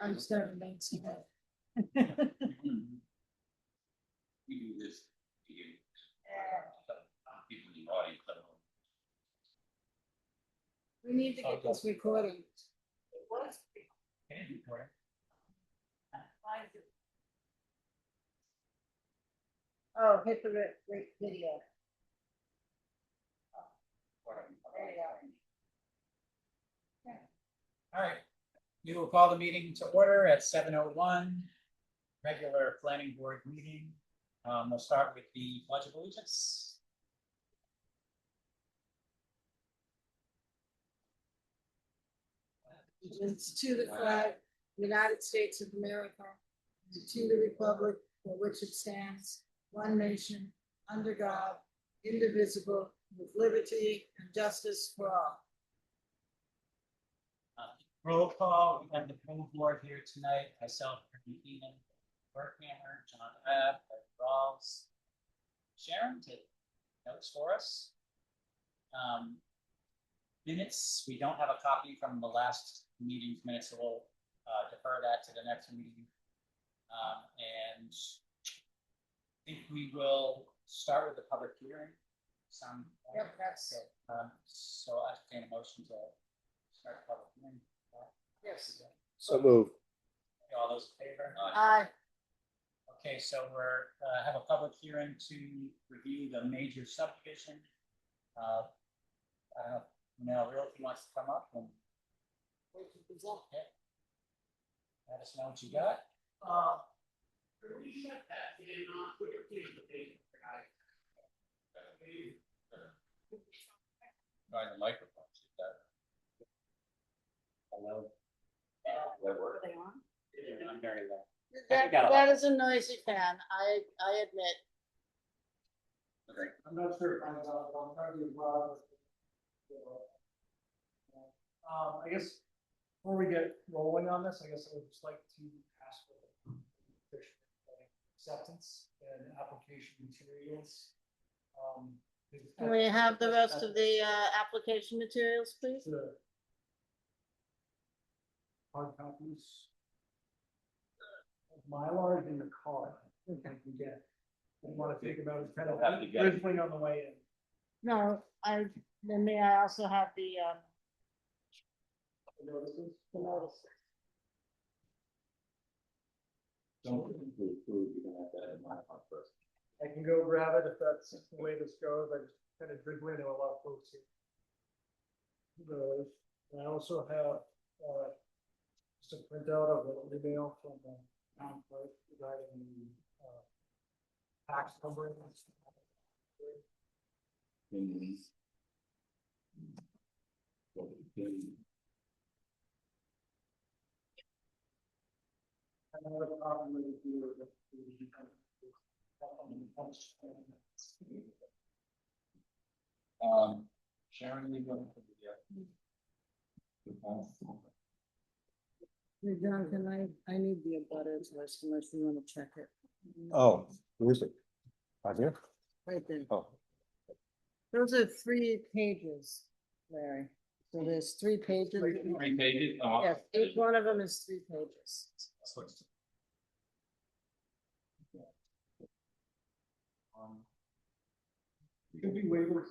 I'm starting to make some. We do this to get people in the audience. We need to get this recording. Oh, hit the video. All right, we will call the meeting to order at 7:01, regular planning board meeting. We'll start with the Pledge of Allegiance. Allegiance to the flag, United States of America, and to the republic for which it stands, one nation, under God, indivisible, with liberty and justice for all. Roll call, we have the full board here tonight, myself, Ricky Keenan, Burkhammer, John Abb, Rawls, Sharon, take notes for us. Minutes, we don't have a copy from the last meeting's minutes, so we'll defer that to the next meeting. And I think we will start with the public hearing. Yep, that's it. So I entertain a motion to start the public hearing. yes. So moved. All those in favor? Aye. Okay, so we're have a public hearing to review the major subdivision. I don't know, Mel Realty wants to come up and let us know what you got. We shut that in on Twitter, please, the microphone. Hello. Are they on? I'm very low. That is a noisy fan, I admit. Okay. I'm not sure if I'm trying to be involved. I guess before we get rolling on this, I guess I would just like to ask for acceptance and application materials. Can we have the rest of the application materials, please? The hard copies. Mylar in the car, I think I can get. I want to think about it, kind of Have to get it. drizzling on the way in. No, then may I also have the Notices? notices? Don't include food, you're gonna have to add my part first. I can go grab it if that's the way this goes. I just kind of drizzle into a lot of folks here. Those. And I also have, just a printout of an email from the town clerk regarding the, tax numbering. Another problem with the. Sharon, you going to Hey, John, I need the abutters list unless you want to check it. Oh, who is it? Right here? Right there. Oh, Those are 3 pages, Larry. So there's 3 pages. 3 pages? Oh, Yes, each one of them is 3 pages. Could be waivers,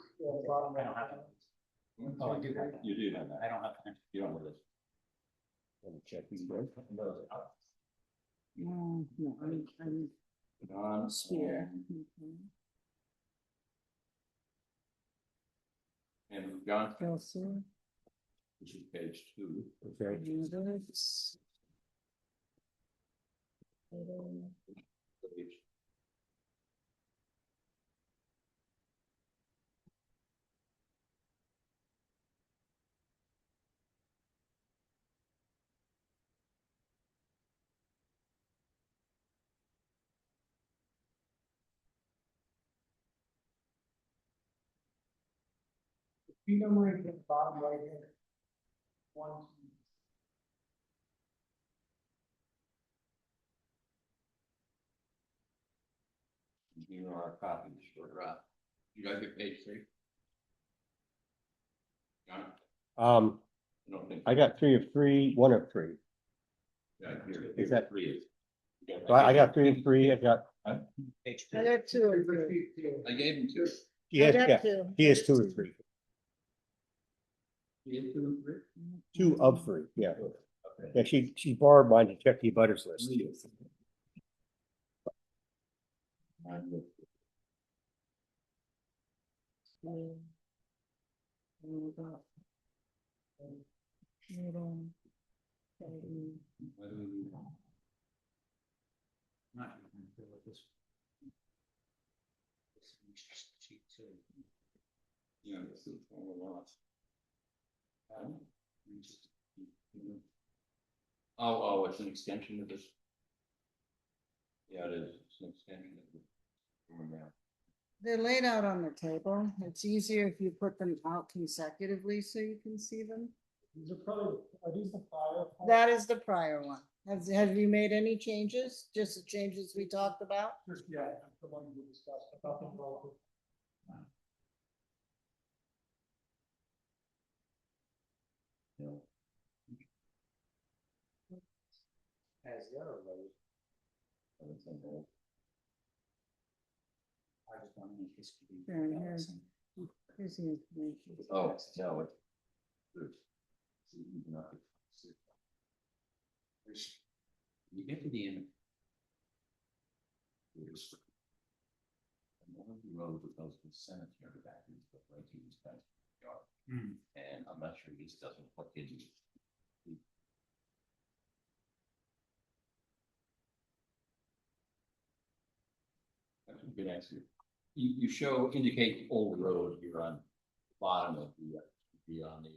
bottom I don't have right. Oh, I do have that. you do have that. I don't have time. You don't have this. let me check these guys. No, I'm Don, here. and John, Kelsey. which is page 2. Okay, Others. Page Key numbering at the bottom right here. 1, 2. Here are our copies for, you guys get page 3? John? I don't think. I got 3 of 3, 1 of 3. Yeah, here, Is that- 3 is. So I got 3 of 3, I got, Page I 2. got 2 of 3. I gave him 2. he has, I got yeah, 2. he has 2 of 3. You gave 2 and 3? 2 of 3, yeah. Okay. Yeah, she borrowed mine to check the butters list. Not even sure what this. This is just sheet 2. Yeah, this is all a lot. Oh, it's an extension of this. Yeah, it is. It's an extension of this. They're laid out on the table. It's easier if you put them out consecutively so you can see them. These are probably, are these the prior? That is the prior one. Have you made any changes? Just the changes we talked about? Just, yeah, the one we discussed. I thought they were all good. As the other road. I just want to make this. Here, here's the information. Oh, no, it's. You get to the end. There's. One of the roads that goes to the cemetery back into the right to his yard. And I'm not sure this doesn't put in. That's a good answer. You show, indicate old road here on the bottom of the on the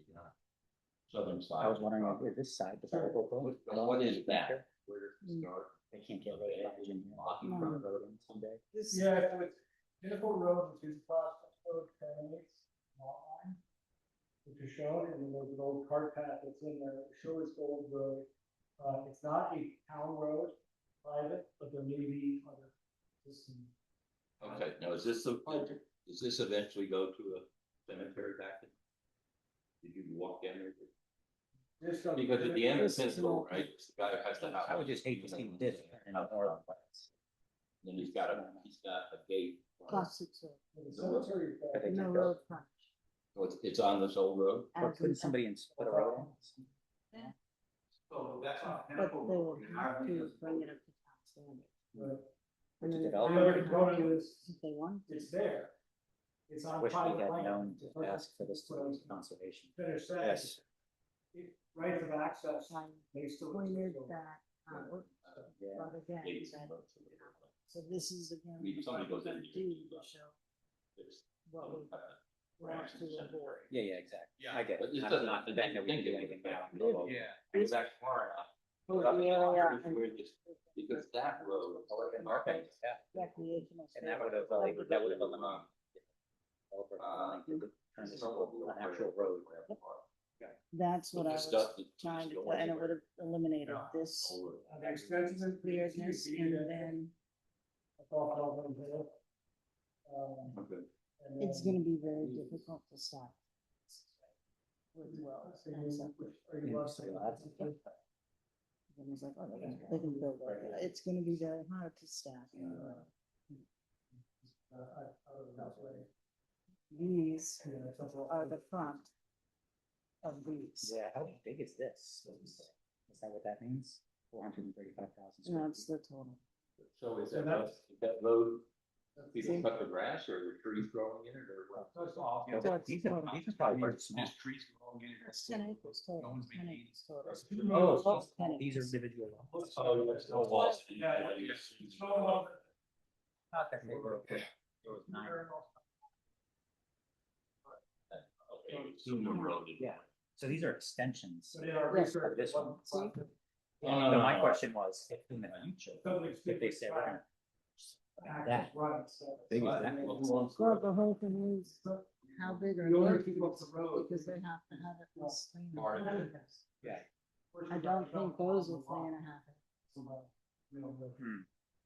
southern side. I was wondering if this side. What is that? Where does it start? They can't get rid of it in here. Mocking No. front. Road in someday. This, Yeah, so it's Pinnacle Road, which is class six road, terminates lot line, which is shown, and then there's an old cart path that's in there, it shows Gold Road. It's not a town road, private, but there may be other systems. Okay, now is this does this eventually go to a cemetery back in? Did you walk down there? Because at the end of the Pinnacle, right, the guy who has the house. I would just hate to see this in a more. Then he's got a gate. Class six road, The cemetery is back. no road front. So it's on this old road? Or couldn't somebody put a road in? So that's on But Pinnacle they will Road. have to bring it up to town standard. Right. And then The if developer they The other have component to, is, if they want to. it's there. It's I on wish we private had land. known to ask for this to be conservation. Finish that. Yes. Rights of access, I they still. pointed exist. that out, Yeah. but again, Gates that- and roads. so this is again. I mean, somebody goes in and Do uses to that. show It's- what we want Branch to and avoid. cemetery. Yeah, exactly. Yeah. I get But it. it I'm doesn't- not it betting that we can doesn't do think anything it now. would- Yeah. It was that far enough. Because that road. Okay, yeah. Recreational. And that would space. have, eliminated turn this into an actual road. That's what I was Stuff that- trying to, and it would have eliminated this The extensions and weirdness and then Okay. it's gonna be very difficult to stop. With wells and stuff. And it's like, oh, they can build it. It's gonna be very hard to staff. These are the front of these. Yeah, how big is this? Is that what that means? 435,000. That's the total. So is that road, people cut the grass or the trees growing in it or what? That's all. Yeah, but these are probably very small. There's trees growing in it. It's 10 acres total. No one's 10 making acres total. Oh, Well, 10 these are acres. individual lots. Oh, yes, no walls. Yeah, yeah. Not that big. There was 9. Okay, Zoomer Road. Yeah. So these are extensions. Yes. Of this one. See? Oh, no, So no, my no. question was, if in the future, if they say we're gonna. That, Big as that. Well, the whole thing is, how big are You only they? keep up the road. Because they have to have it this clean. Part of it. yeah. I don't think those are 3.5.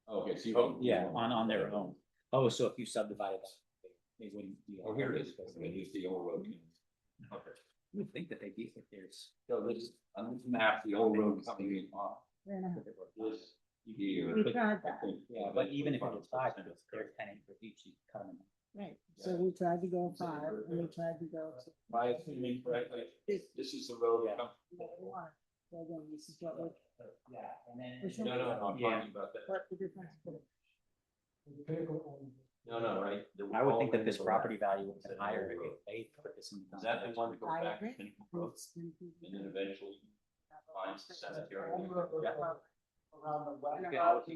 Okay, so you. Oh, yeah, on their own. Oh, so if you subdivided that, they wouldn't. be- Oh, here it is. I mean, here's the old road. Okay. You would think that they'd be, if there's. So this, on this map, the old road coming in off 3.5. this here. We tried that. Yeah, but even if it was 5, they're 10 acres each, you cut them. Right, so we tried to go 5 and we tried to go to. Am I assuming correctly? This is the road that comes. what we wanted. So again, this is what we, Yeah, and then. Which one? No, I'm Yeah. talking about that. what the difference. No, right. I would think that this property value would be higher if they put this in. Is that the one that goes I back to agree. Pinnacle Road and then eventually finds the cemetery? You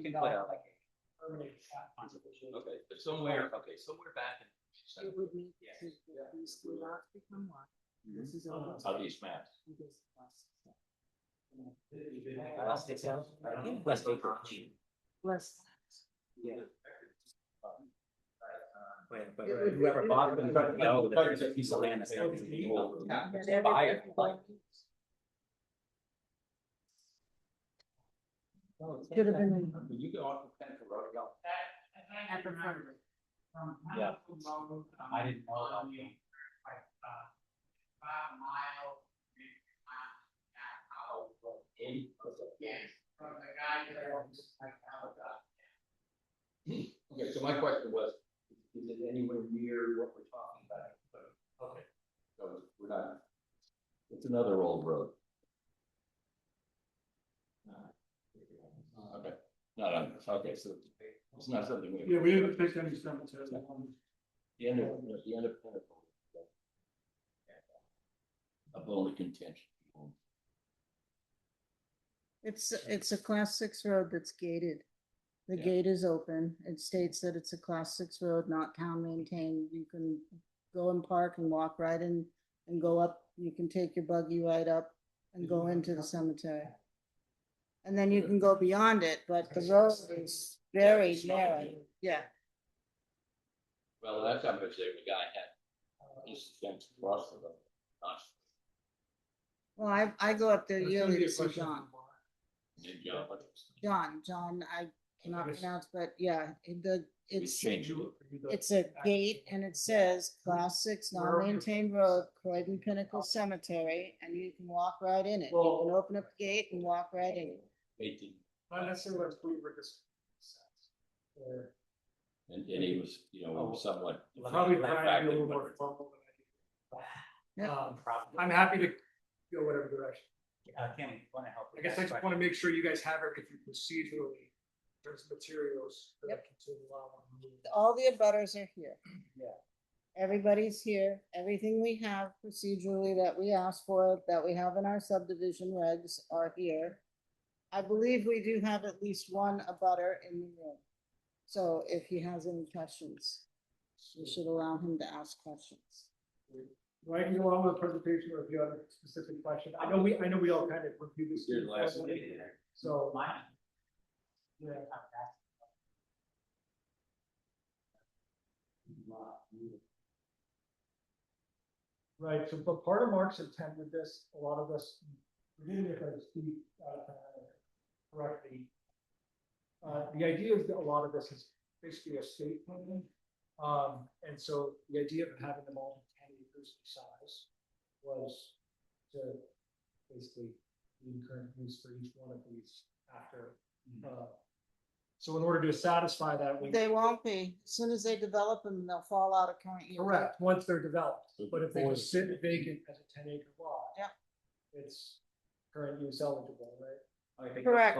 can put out like a conservation. Okay, but somewhere back in. It would need to, these do not become one. This is over. How these maps? Less acreage. Less. Yeah. But whoever bought them, know that there's a piece of land that's gonna be buyer. Could have been You go off the Pinnacle Road, go. at the front. Yeah. I didn't know about the. Okay, so my question was, is it anywhere near what we're talking about? Okay. So we're not, it's another old road. Okay, okay, so it's not something we. Yeah, we haven't picked any cemeteries. The end of Pinnacle. A bone of contention. It's a class 6 road that's gated. The Yeah. gate is open. It states that it's a class 6 road, not town maintained. You can go and park and walk right in and go up. You can take your buggy right up and go into the cemetery. And then you can go beyond it, but the road is very narrow. Yeah. Well, last time I was there, the guy had his fence across the road. Well, I go up there That's gonna yearly be a to see question John. for Mark. And John, John, I cannot Yes. pronounce, but yeah, it's changed. it's a gate and it says class 6 non-maintained road, Croydon Pinnacle Cemetery, and you can walk right in it. You Well- can open up the gate and walk right in. 18, Not necessarily what we were discussing. Or and he was, you know, somewhat. probably trying to be a impacted, little but- more formal than I do. Yeah. I'm happy to go whatever direction. Kim, want to help? I guess I just want to make sure you guys have everything procedurally, in terms of materials. that I Yep. can send along. All the abutters are here. Yeah. Everybody's here. Everything we have procedurally that we asked for, that we have in our subdivision regs are here. I believe we do have at least one abutter in the room. So if he has any questions, we should allow him to ask questions. Do I can go on with the presentation or if you have a specific question? I know we all kind of reviewed this. Did last So, Mine. yeah. Right, so but part of Mark's intent with this, a lot of this, forgive me if I speak correctly. The idea is that a lot of this is basically a state plan. And so the idea of having them all 10 acres in size was to basically be in current use for each one of these after. So in order to satisfy that, we. They won't be. As soon as they develop them, they'll fall out of current use. Correct, once they're developed, but if they just sit vacant as a 10-acre lot. Yeah. It's current use eligible, right? Correct,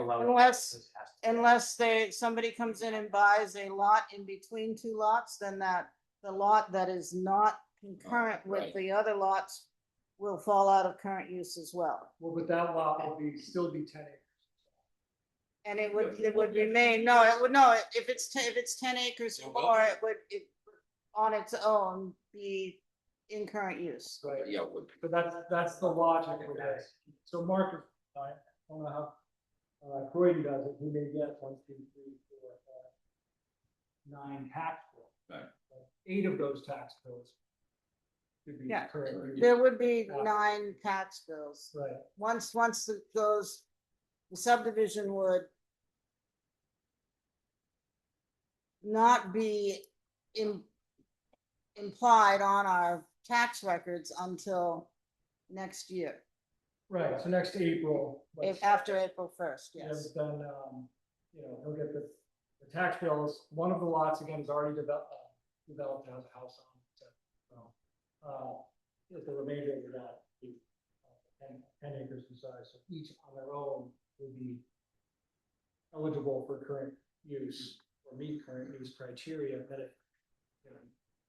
unless somebody comes in and buys a lot in between two lots, then the lot that is not concurrent with right. the other lots will fall out of current use as well. Well, but that lot would still be 10 acres. And it would remain, no, it would, no, if it's 10 acres or more, it would on its own be in current use. Right, Yeah, so that's the logic with this. So Mark, I don't know how Croydon does it, he may get 1, 2, 3, 4, 5, 9 tax bills. Right. 8 of those tax bills could be Yeah. current use. There would be 9 tax bills. Right, Once it goes, the subdivision would not be implied on our tax records until next year, right, so next April. after April 1st, yes. Then, he'll get the tax bills, one of the lots again is already developed, has a house on it. So, with the remainder of that, 10 acres in size, so each on their own will be eligible for current use or meet current use criteria, but if,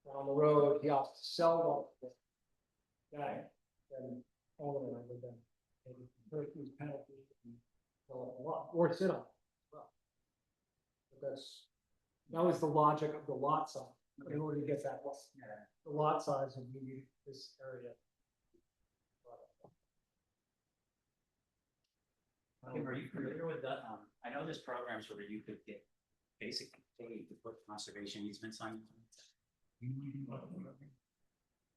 on the road, he opts to sell one, then owner would then maybe first use penalty and sell it a lot, or sit on it as well. But that was the logic of the lot size, in order to get that, the lot size of this area. Kim, are you familiar with that? I know there's programs where you could get basically paid to put conservation easements on.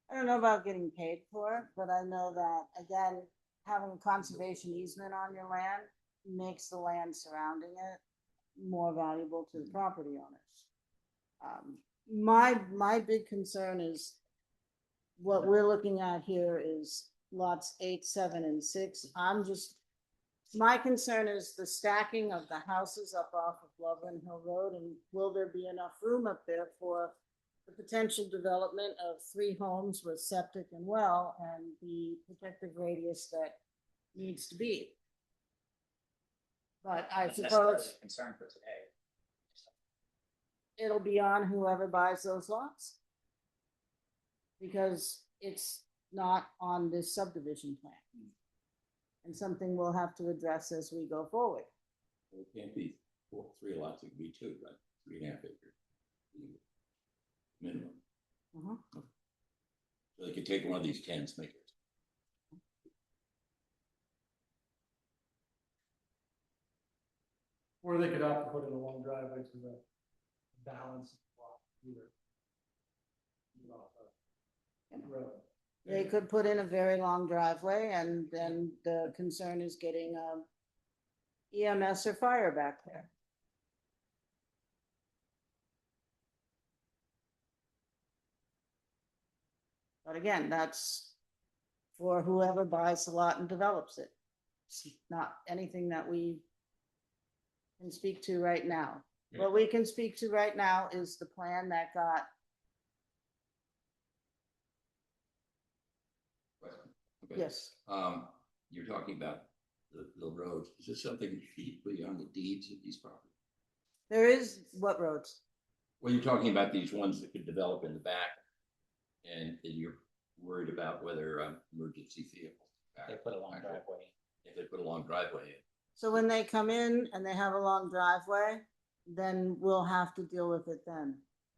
I don't know about getting paid for it, but I know that, again, having a conservation easement on your land makes the land surrounding it more valuable to the property owners. My big concern is what we're looking at here is lots 8, 7, and 6. My concern is the stacking of the houses up off of Loveland Hill Road, and will there be enough room up there for the potential development of 3 homes with septic and well, and the protective radius that needs to be. But I That's suppose a concern for today. it'll be on whoever buys those lots. Because it's not on this subdivision plan. And something we'll have to address as we go forward. It can't be 3 lots, it could be 2, right? 3.5 acres. Minimum. Mhm. So they could take one of these 10s, make it. Or they could opt to put in a long driveway to the balance of the lot either. Right. They could put in a very long driveway and then the concern is getting EMS or fire back there. But again, that's for whoever buys the lot and develops it. It's not anything that we can speak to right now. What we can speak to right now is the plan that got, Okay. yes, You're talking about the roads. Is this something be on the deeds of these properties? there is, what roads? Well, you're talking about these ones that could develop in the back, and you're worried about whether emergency vehicles. They put a long driveway. If they put a long driveway in. So when they come in and they have a long driveway, then we'll have to deal with it then.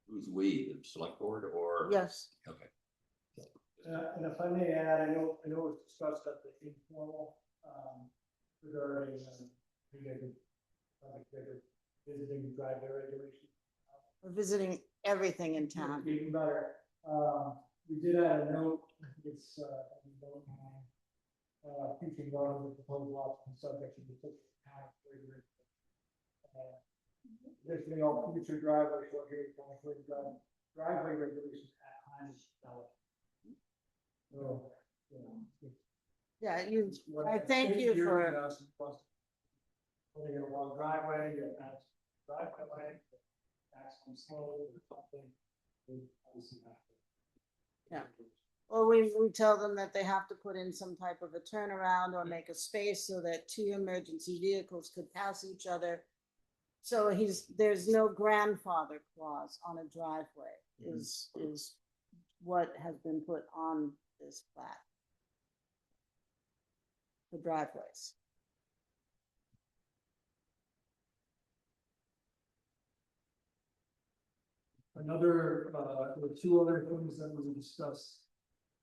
Who's we, the select board or? Yes, Okay. And if I may add, I know it was discussed at the informal, regarding, visiting driveway regulations. we're visiting everything in town. Even better, we did add a note, it's, we don't have, future laws with proposed lots and subject to the town regulations. Basically, all future driveways shall adhere to driveway regulations at time of development. So, you know, Yeah, you, what I the thank state you here for, does is putting in a long driveway, you have driveway, maximum slope or something. we obviously have to- Yeah. or we tell them that they have to put in some type of a turnaround or make a space so that two emergency vehicles could pass each other. So there's no grandfather clause on a driveway is what has been put on this plat. The driveways. Another, there were two other things that we discussed,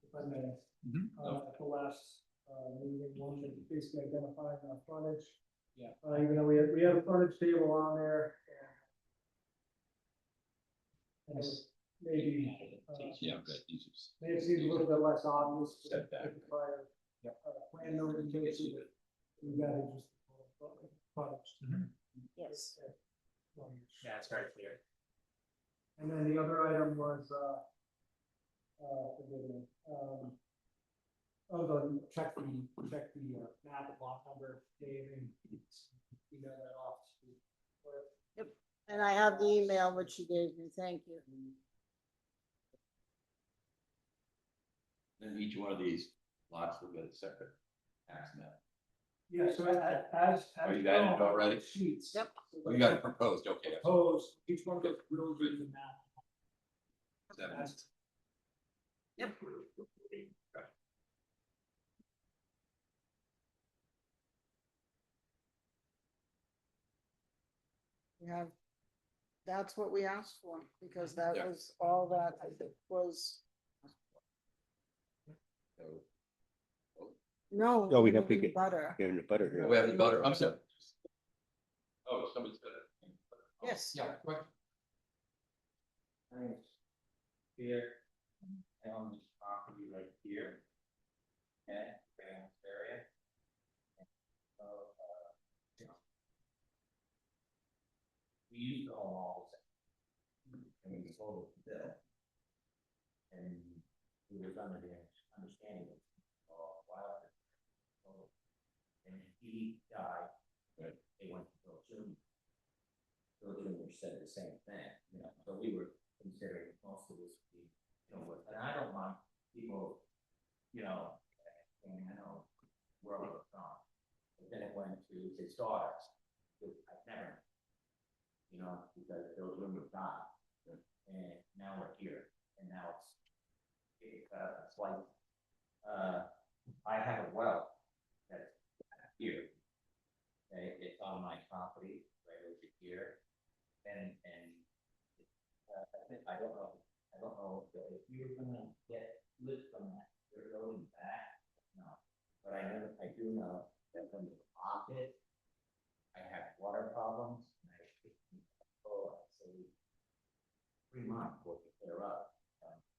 if I may. At the last, meeting, one that basically identifying our frontage. Yeah. Even though we had a frontage table on there. And it was maybe, Yeah, but these is- maybe it seems a little bit less obvious. Step back. with the prior, plan notification, but we got it just. Frontage. Yes. Yeah, it's very clear. And then the other item was, check the map and lot number, Dave, and email that off to. And I have the email which you gave me. Thank you. And each one of these lots will get a separate tax map. Yeah, so as. Oh, you got it already? Sheets. Yep. Oh, you got it proposed, okay. Proposed, each one gets real good in the map. Seven. Yep. Okay. We have, that's what we asked for, because that Yeah. was all that was, So, no. No, we have to didn't get- butter. Getting the butter here. we have the butter, I'm sorry. Oh, somebody's got it. Yes. Yeah, go ahead. Thanks. Here, I own this property right here. Okay, Graham area. So, you know. We used to own all this. And we sold it to Bill. And he was under the understanding of, while. And he died. Right. They went to Bill Junior. Bill Junior said the same thing, you know, so we were considering most of this, to be, you know, and I don't want people, you know, and I know where it was from. But then it went to his daughters, who I've never, you know, because Bill Junior died. And now we're here, and now it's like, I have a well that's here. Okay, it's on my property, right over here, and, I don't know if you're gonna get lit from that, you're going back, no. But I do know that when you block it, I have water problems, and so 3 months will clear up,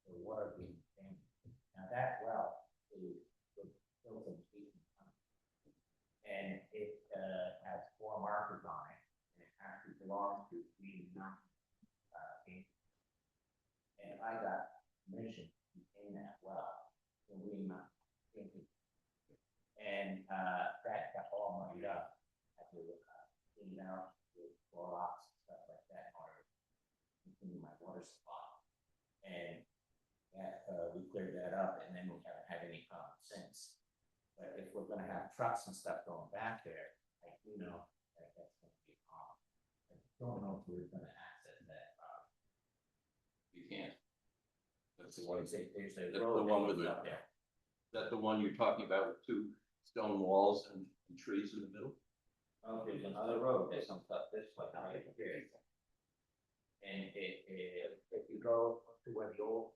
the water being damaged. I got permission to maintain that well, and we not. And, that got all muddied up, had to, clean out with blocks and stuff like that, in order to continue my water supply. And that, we cleared that up, and then we haven't had any problem since. But if we're gonna have trucks and stuff going back there, I do know that that's gonna be a problem. I don't know if we're gonna access that, You can't. That's the what one, is it, there's a that's the road one with that goes the, up there. is that the one you're talking about with two stone walls and trees in the middle? Oh, there's another road that comes up this way, right here. And if you go to where the old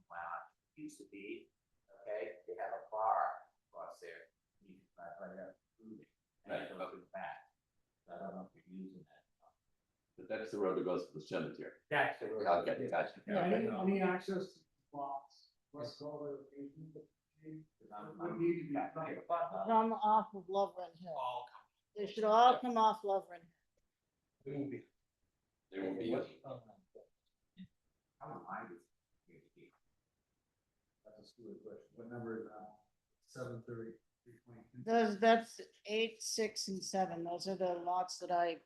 wow used to be, okay, they have a bar across there. You can drive right up through it, and Right. it goes to the back. So I don't know if you're using that. But that's the road that goes to the cemetery. That's the road. Okay, gotcha. Yeah, any access to lots, what's all the. Would need to be. Come off of Lovren Hill. They should all come off Lovren. They won't be. I don't mind it. That's a stupid question. What number is that? 730, 322. That's 8, 6, and 7. Those are the lots that I, I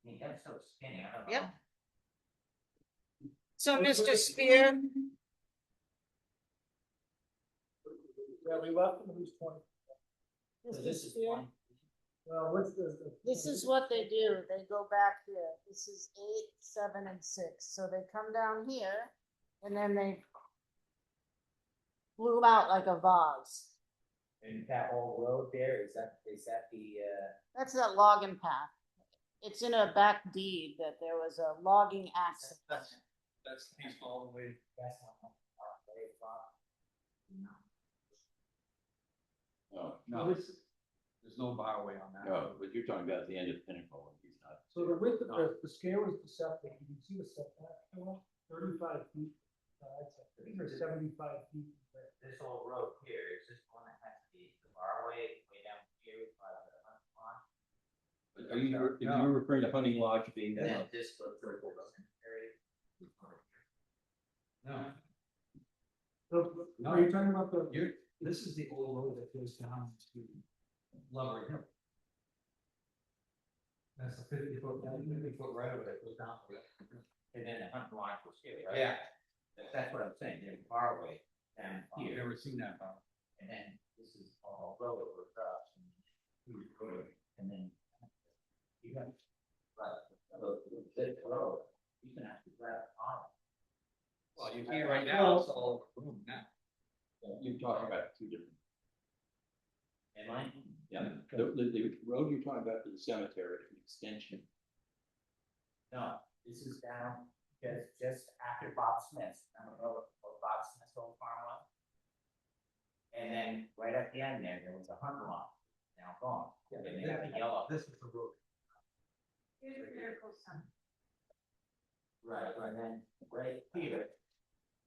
mean, that's so skinny, I don't know. Yep. so Mr. Spear, Yeah, we left them at least 20. So Mr. this is Spear, one. Well, what's the? this is what they do. They go back here. This is 8, 7, and 6. So they come down here and then they blew out like a vase. And that whole road there, is that the, That's that logging path. It's in a back deed that there was a logging access. That's the piece all the way. that's not, very far? No. No, No, there's no barway on that. no, but you're talking about the end of Pinnacle, and he's not. So the width of the scale is deceptive. You can see the setback, 35 feet. I think there's 75 feet. This whole road here, is this one that has the barway way down here by the hunt pond? Are you referring to Hunting Lodge being And there? then this goes through the cemetery. No, So, are you talking about the? this is the old road that goes down to Lovery Hill. That's a 50-foot right of it that goes down to it. And then the hunt lodge was here, right? Yeah, That's what I'm saying, there's a barway down I've here, never seen that bar. and then this is all road across. And then. You got, but, this road, you can actually grab on. Well, you see right now, it's all room now. You're talking about two different, Am I? yeah, the road you're talking about to the cemetery, is an extension. No, this is down, just after Bob Smith's, down the road, where Bob Smith's old farm was. And then right at the end there was a hunt lot, now gone, and they have a yellow. This is the road. Right, and then right here.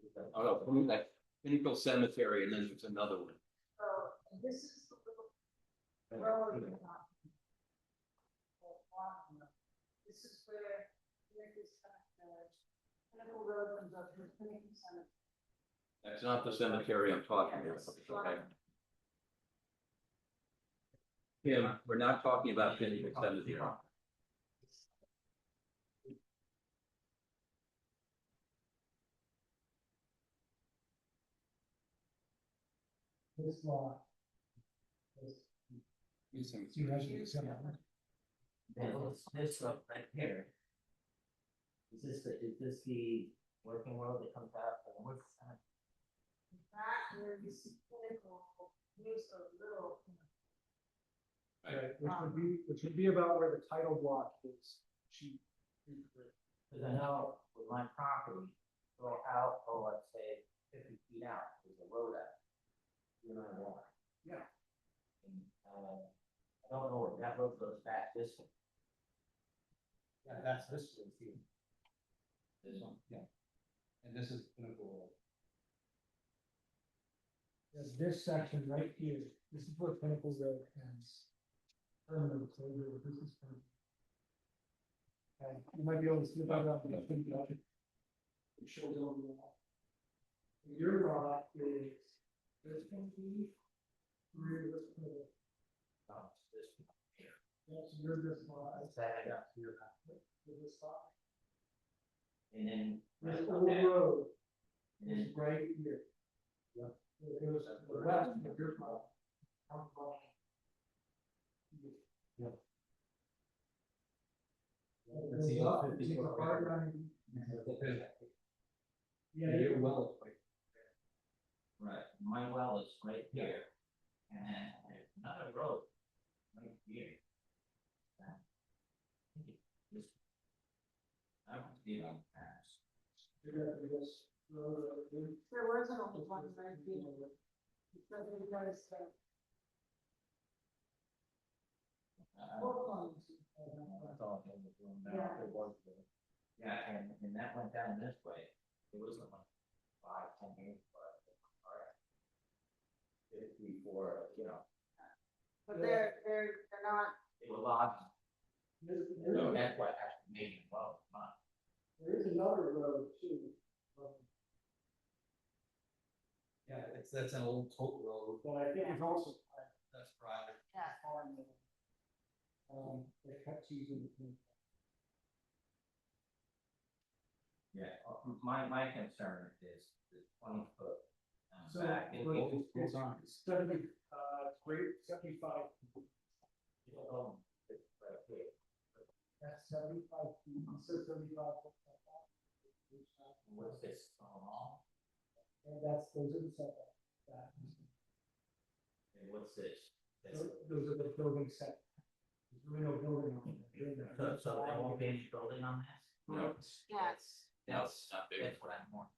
is the- Oh, no, from that Pinnacle Cemetery, and then there's another one. So this is the little road. This is where Pinnacle Road comes up to Pinnacle Cemetery. That's not the cemetery I'm talking about, okay? Kim, we're not talking about Pinnacle Cemetery. This lot. You have to send that one. This road right here. Is this the working road that comes out from Wood Center? That is Pinnacle, here's a little. Right, which would be about where the title block is. Cause I know with my property, go out, let's say 50 feet out, there's a road out. You know what? Yeah. And, I don't know if that road goes back this way. Yeah, that's this road here. This one. Yeah. And this is Pinnacle Road. There's this section right here. This is where Pinnacle Road ends. Permanent closure, this is permanent. Okay, you might be able to see about that, but I think that. It shows over the lot. Your lot is this one, three, this one. Oh, this one here. Yes, you're this lot. Is that up here? You're this lot. And then. This right old on that, road And then, is right here. Yep. It goes to the west of your lot. That's the old 50 It's a foot hard right. line. Yeah, Your you're well is right. right, my well is right here. And then there's another road right here. This- I don't see it on the maps. this road right here. There wasn't only one right here. Because it was, four phones. That's all I was doing now. Yeah. It was there. Yeah, and that went down this way. It was like 5, 10 years, but alright. 3, 4, you know, But they're not, it was logging. There's So that's what actually made it well, not. there is another road too. Yeah, that's an old tote road. But I think it's also. That's private. yeah, They cut trees in between. Yeah, my concern is the 20 foot. So, Back and but forth. it's 70, great, 75. Right here. That's 75 feet, it says 75. What's this, along? And that's, those are the setbacks. And what's this? This- Those are the building set. There's really no building on it. So there won't be any building on this? No. yes, That's, not big. that's what I'm more.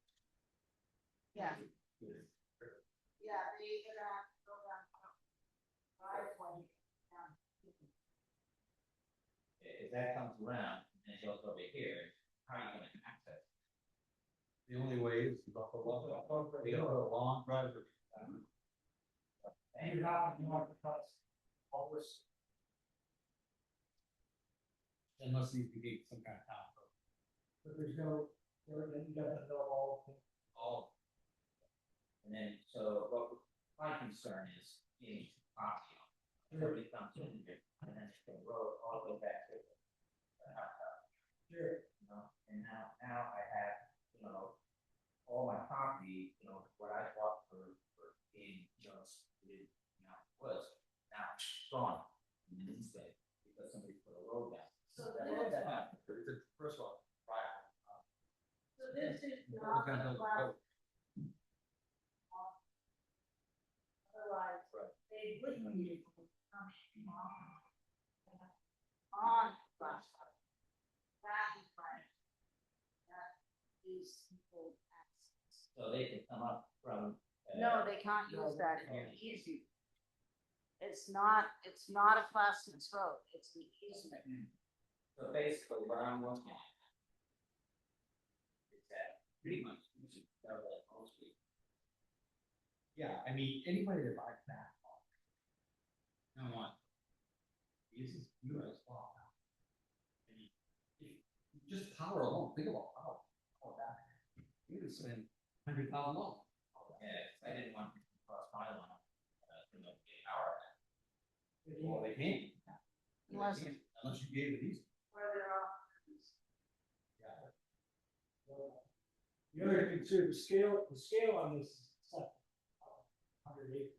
yeah, yeah, they gonna have to go down. Driveway, down. If that comes around and it goes over here, how are you gonna access? The only way is to go for one. They got a long driveway. And you have to cut all this. Unless you could get some kind of town road. But there's no, then you gotta know all of them. Oh, And then, so what my concern is getting to property. Everybody comes in here and then it's the road all the way back to the house. Sure. You know, and now I have, you know, all my property, you know, what I bought for being, you know, was now gone. And then instead, because somebody put a road down. So That this- road that happened. first of all, private. So this is We're not gonna a build a class. road. Otherwise, Right. they wouldn't be able to come on class. That is right. That is simple access. So they can come up from. No, they can't use that, it's easy. It's not a class 6 road, it's an easement. So basically, what I'm looking at is that pretty much you should cover that mostly. Yeah, I mean, anybody that buys that. I want. This is US law now. I mean, if just power alone, think about power. All that. You could spend $100,000. Yeah, I didn't want to cross my line, you know, get power. Well, they can't. Unless- They can't, unless you gave it easy. Where they're off. Yeah. The other thing too, the scale on this is 100 acres.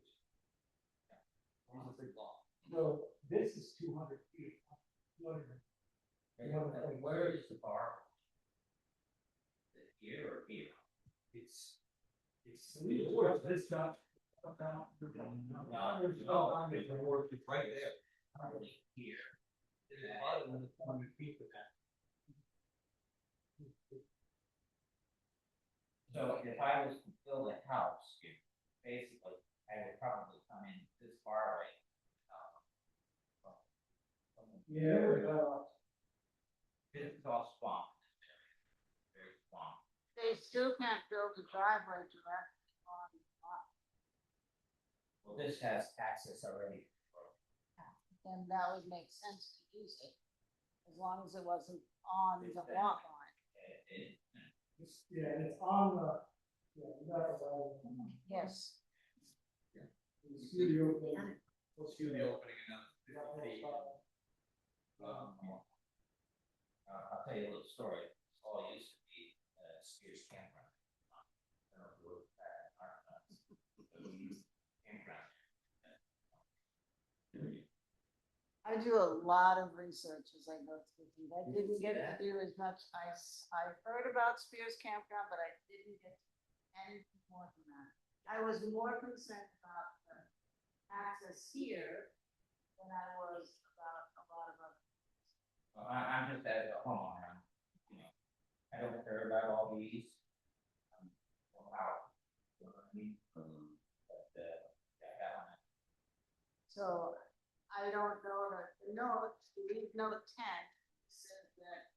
It's a big law. So this is 200 feet. 200. Where is the bar? Is it here or here? It's. This got. No, It's right there. probably here. There's a lot of them that's 100 feet with that. So if I was to build a house, basically, I would probably come in this far away. Yeah. It's all swamp. Very swamp. They still can't build a driveway directly on the lot, Well, this has access already. then that would make sense to use it. As long as it wasn't on the lot line. Yeah, it's on the, yeah, you got the right. Yes. You see the opening. Let's do the opening and I'll tell you a little story. It's all used to be Spears Campground. I don't know if you look back, campground. I do a lot of research as I go through these. I didn't get to do as much. I heard about Spears Campground, but I didn't get anything more than that. I was more concerned about the access here than I was about a lot of other. I'm just as a homeowner, you know, I don't care about all these. Wow. You know what I mean? But, yeah, that one. So I don't know that the note, note 10 says that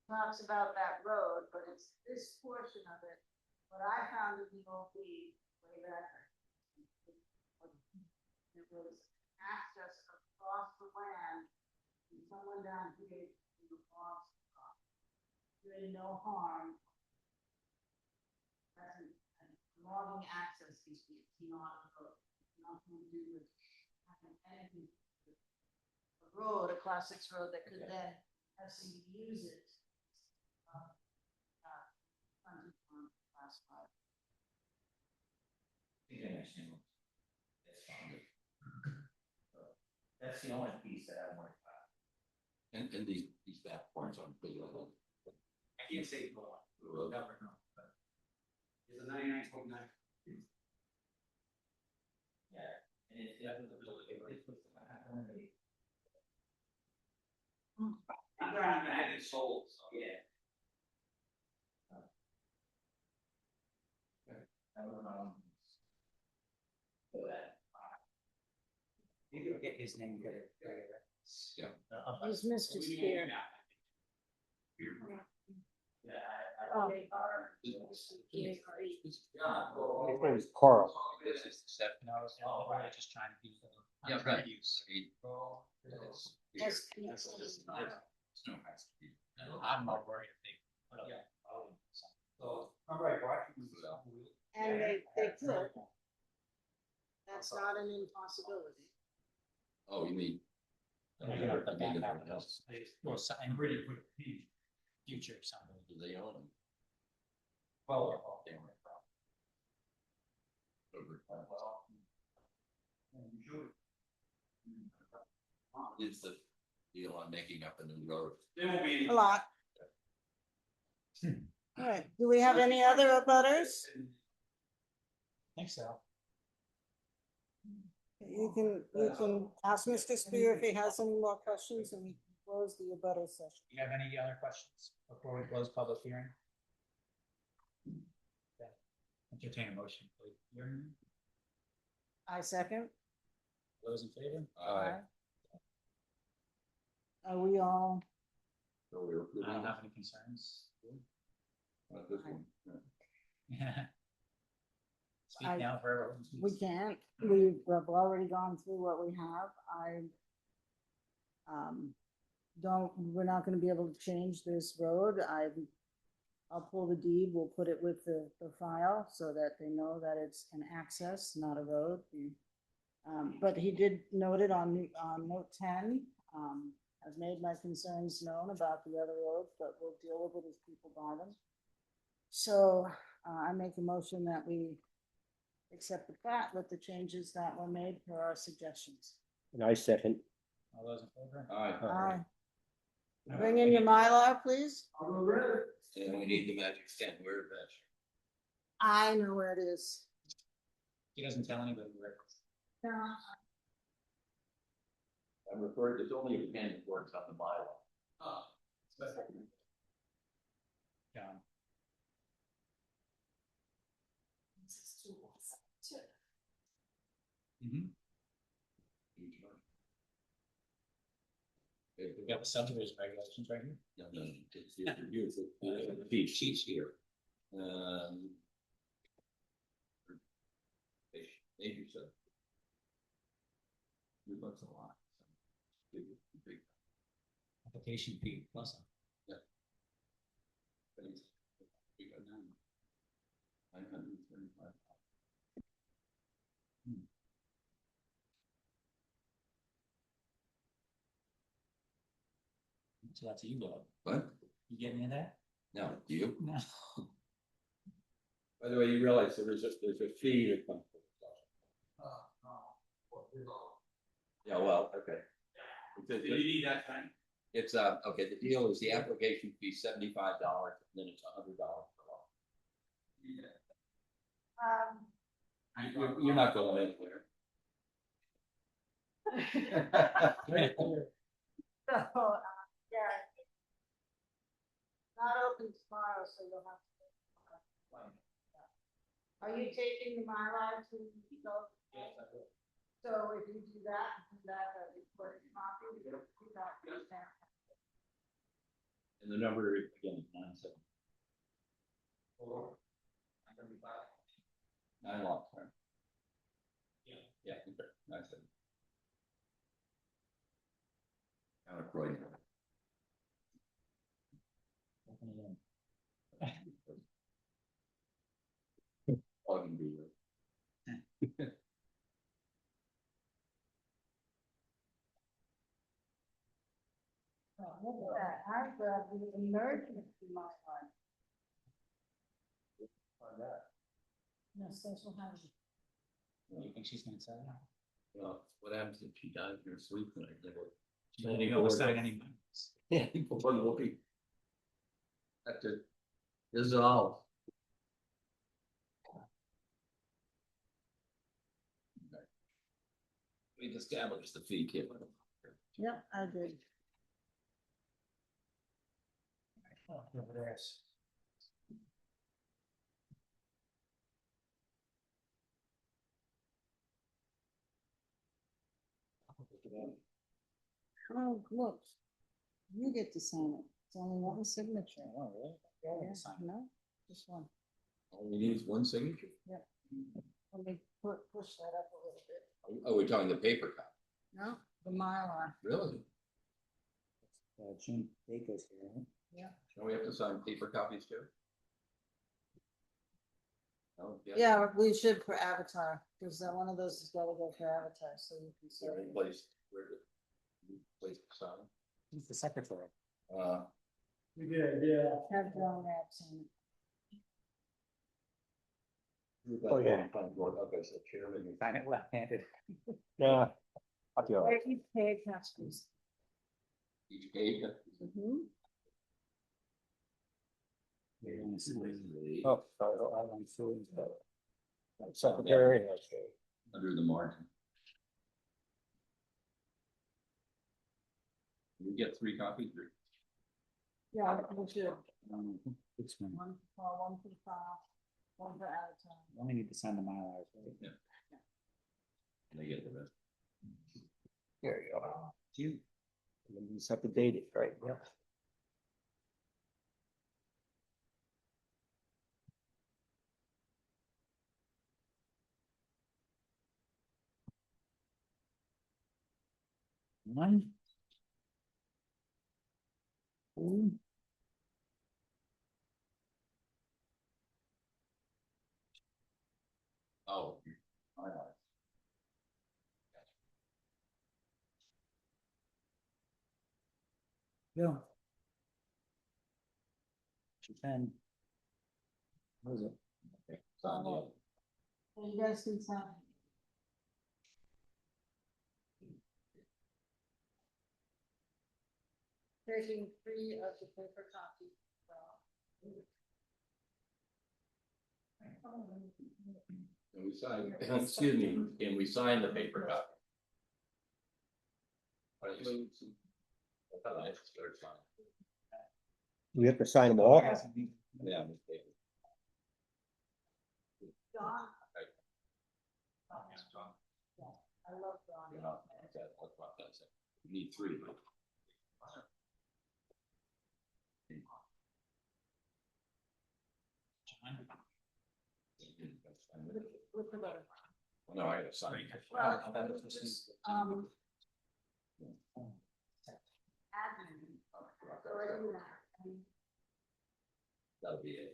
talks about that road, but it's this portion of it. What I found in the OB way back. It was access across the land, and someone down here in the box doing no harm. Logging access is not nothing to do with having anything. A road, a class 6 road that could then have somebody use it. Frontage on class 5. I think I understand. That's fine. So, that's the only piece that I'm worried about. And these back points on big level. I can't say for one, we'll never know, but it's a 99.9. Yeah, and it's definitely. I'm trying to have it sold, so. Yeah. I don't know. So that. You can get his name. Yeah. He's Mr. Spear. Yeah, Oh. His name's Carl. This is the step. No, it's all right, just trying to use the. Yeah, right. Use. Yes. I'm not worried if they put up. So, all right, And they could. That's not an impossibility. Oh, you mean? They're gonna put that back. Else. Well, so, and pretty quick. future something. Do they own them? Well, They own it. Is the deal on making up a new road? there will be. A lot. All right, do we have any other abutters? Think so. You can ask Mr. Spear if he has any more questions and we can close the abutter session. Do you have any other questions before we close public hearing? Okay. Entertain a motion, please. I second. Those in favor? Aye. Are we all? So we're. I don't have any concerns. Not this one. Yeah. Speak now for. We can't, we've already gone through what we have, we're not gonna be able to change this road, I'll pull the deed, we'll put it with the file, so that they know that it's an access, not a road. But he did note it on note 10, I've made my concerns known about the other roads, but we'll deal with it as people buy them. So, I make a motion that we accept the plat with the changes that were made per our suggestions. And I second. All those in favor? Aye. Aye. Bring in your Mylar, please. And we need the magic pen, where is that? I know where it is. He doesn't tell anybody where. I'm referring, there's only a pen that works on the bylaw. John. Mm-hmm. We got the subdivision regulations right here. No, no, here's the sheets here. Maybe so. It looks a lot. Big. application fee plus. We got $935. So that's a you go. What? You get any of that? No, do you? No. By the way, you realize there's a fee that comes. Yeah, well, okay. Do you need that time? It's, okay, the deal is the application fee $75, and then it's $100 per lot. You're not going anywhere. So, yeah. Not open tomorrow, so you'll have to. Are you taking the Mylar to go? Yes, I will. So if you do that, a recorded copy, you got your stamp. And the number, again, is 97. 9 lots, right? Yeah. Yeah, okay, 97. Out of Croydon. All can be. Oh, look at that, I grabbed the emergency Mylar. No, social housing. You think she's gonna sell it? Well, what happens if she dies in her sleep tonight? You won't be able to sign any. Yeah, people will be. Have to dissolve. We've established the fee, Kip. Yep, I did. Over there. Oh, look, you get to sign it. It's only one signature. Oh, really? Yeah, Sign. no, just one. All we need is one signature. Let me push that up a little bit. Oh, we're talking the paper copy. No, the Mylar. Really? Jim Baker's here, huh? Don't we have to sign paper copies too? Oh, yeah. Yeah, we should for Avatar, because one of those has got to go for Avatar, so you can see. Is there any place where the place to sign? He's the secretary. You did, yeah. Have John Raps on it. Oh, yeah. Okay, so chairman. Sign it left-handed. Yeah. Up you. Where each page has to be. Each page. Mhm. Oh, sorry, I'm suing the secretary. Okay. Under the margin. We get 3 copies. Yeah, we should. Which one? One for the file, one for Avatar. We only need to sign the Mylars, right? And they get the rest. There you go. You. And then you just have to date it, right? Yep. One. Two. Oh. I know. Go. Then. What is it? Okay, sign the other. So you guys can sign. Taking 3 of the paper copy. And we sign, excuse me, and we sign the paper copy. I thought I had to start signing. We have to sign them all? Yeah, I'm mistaken. John? Okay. Yeah, I love John. Yeah, okay, I'll drop that second. We need 3. With the letter. No, I gotta sign. Well, just, admin. do that. And That'll be it.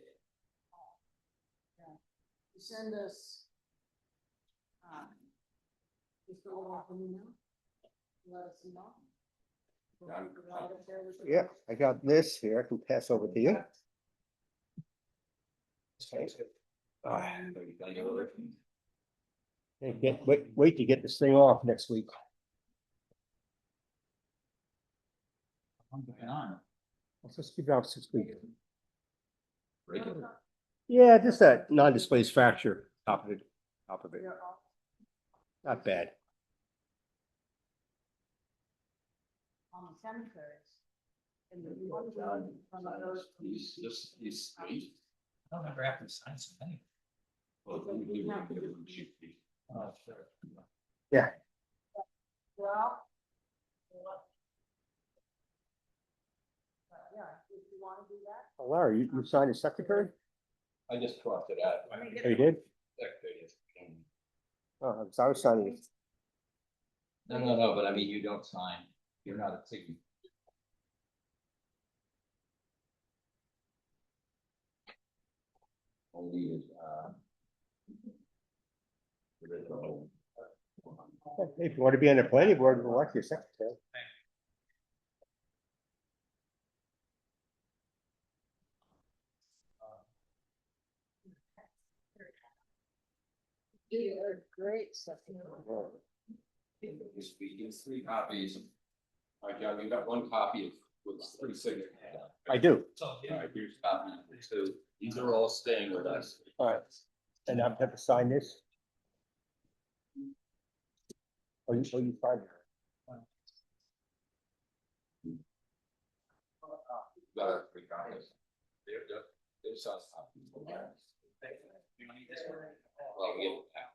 you send us. Just a little, let us know. Provide us there with the- Yeah, I got this here. I can pass over to you. Ah, hey, wait to get this thing off next week. I'm going on. Let's just keep it out 6 weeks. Regular. Yeah, just that non-displaced fracture top of it. Not bad. On the cemeteries. And the one from those. These three. I don't remember having to sign something. Well, we might be able to shoot these. Oh, sure. Yeah. Well. Yeah, if you wanna do that. Oh, Larry, you signed as secretary? I just crossed it out. Let me Oh, get you did? Secretary is- Oh, I was signing it. No, but I mean, you don't sign, you're not a signatory. Only is, original. If you want to be on the planning board, we'll elect your secretary. You are great stuff. There's 3 copies. All right, John, you got 1 copy with 3 signatures. I do. All right, here's copy number 2. These are all staying with us. All right. And I'm going to sign this. Oh, you signed it. Got our 3 copies. There's us copies. You need this one? Well, we get it back.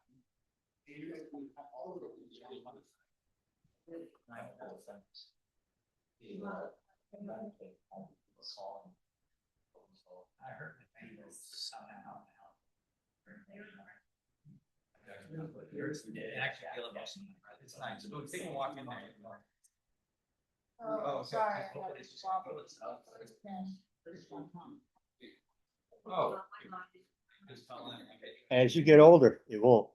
I heard the thing was somehow now. Actually, feel about something. It's nice. Go take a walk in there. Oh, okay. sorry. Hopefully it's just- Oh. Just fell in. Okay. As you get older, it won't.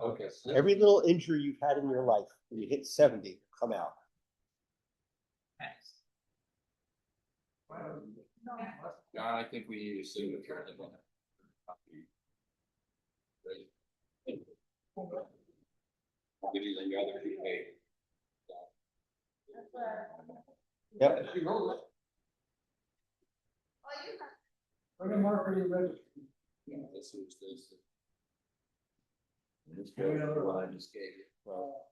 Okay. Every little injury you've had in your life, when you hit 70, will come out. Thanks. John, I think we need a signature. Give you the other 2 pages. Yep. I'm gonna mark it ready. This is this. This goes to what I just gave you. Well,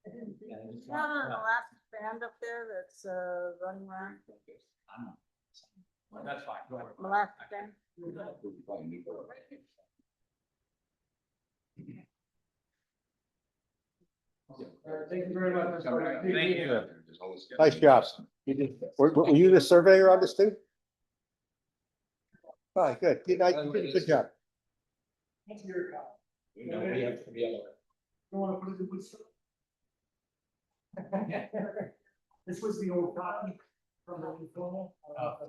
You have an elastic band up there that's running around. I'm not. Well, that's fine. Go ahead. Elastic band. Thank you very much. Thank you. Nice job. You did. Were you the surveyor on this too? All right, good. You did a good job. That's your copy. No, we have to be able to. You wanna put it in with stuff? This was the old copy from the informal. Awesome,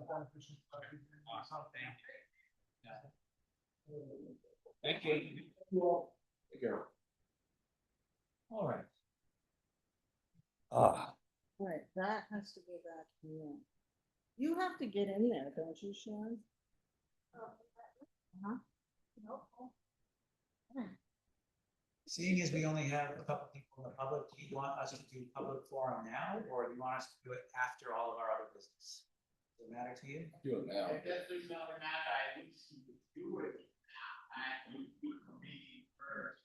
thank you. Thank you. Take care. All right. Ah, Right, that has to go back here. You have to get in there, don't you, Sharon? Uh-huh. Seeing as we only have a couple people in the public, do you want us to do public forum now, or do you want us to do it after all of our other business? Does it matter to you? Do it now. There's no matter, I think you would do it at the meeting first.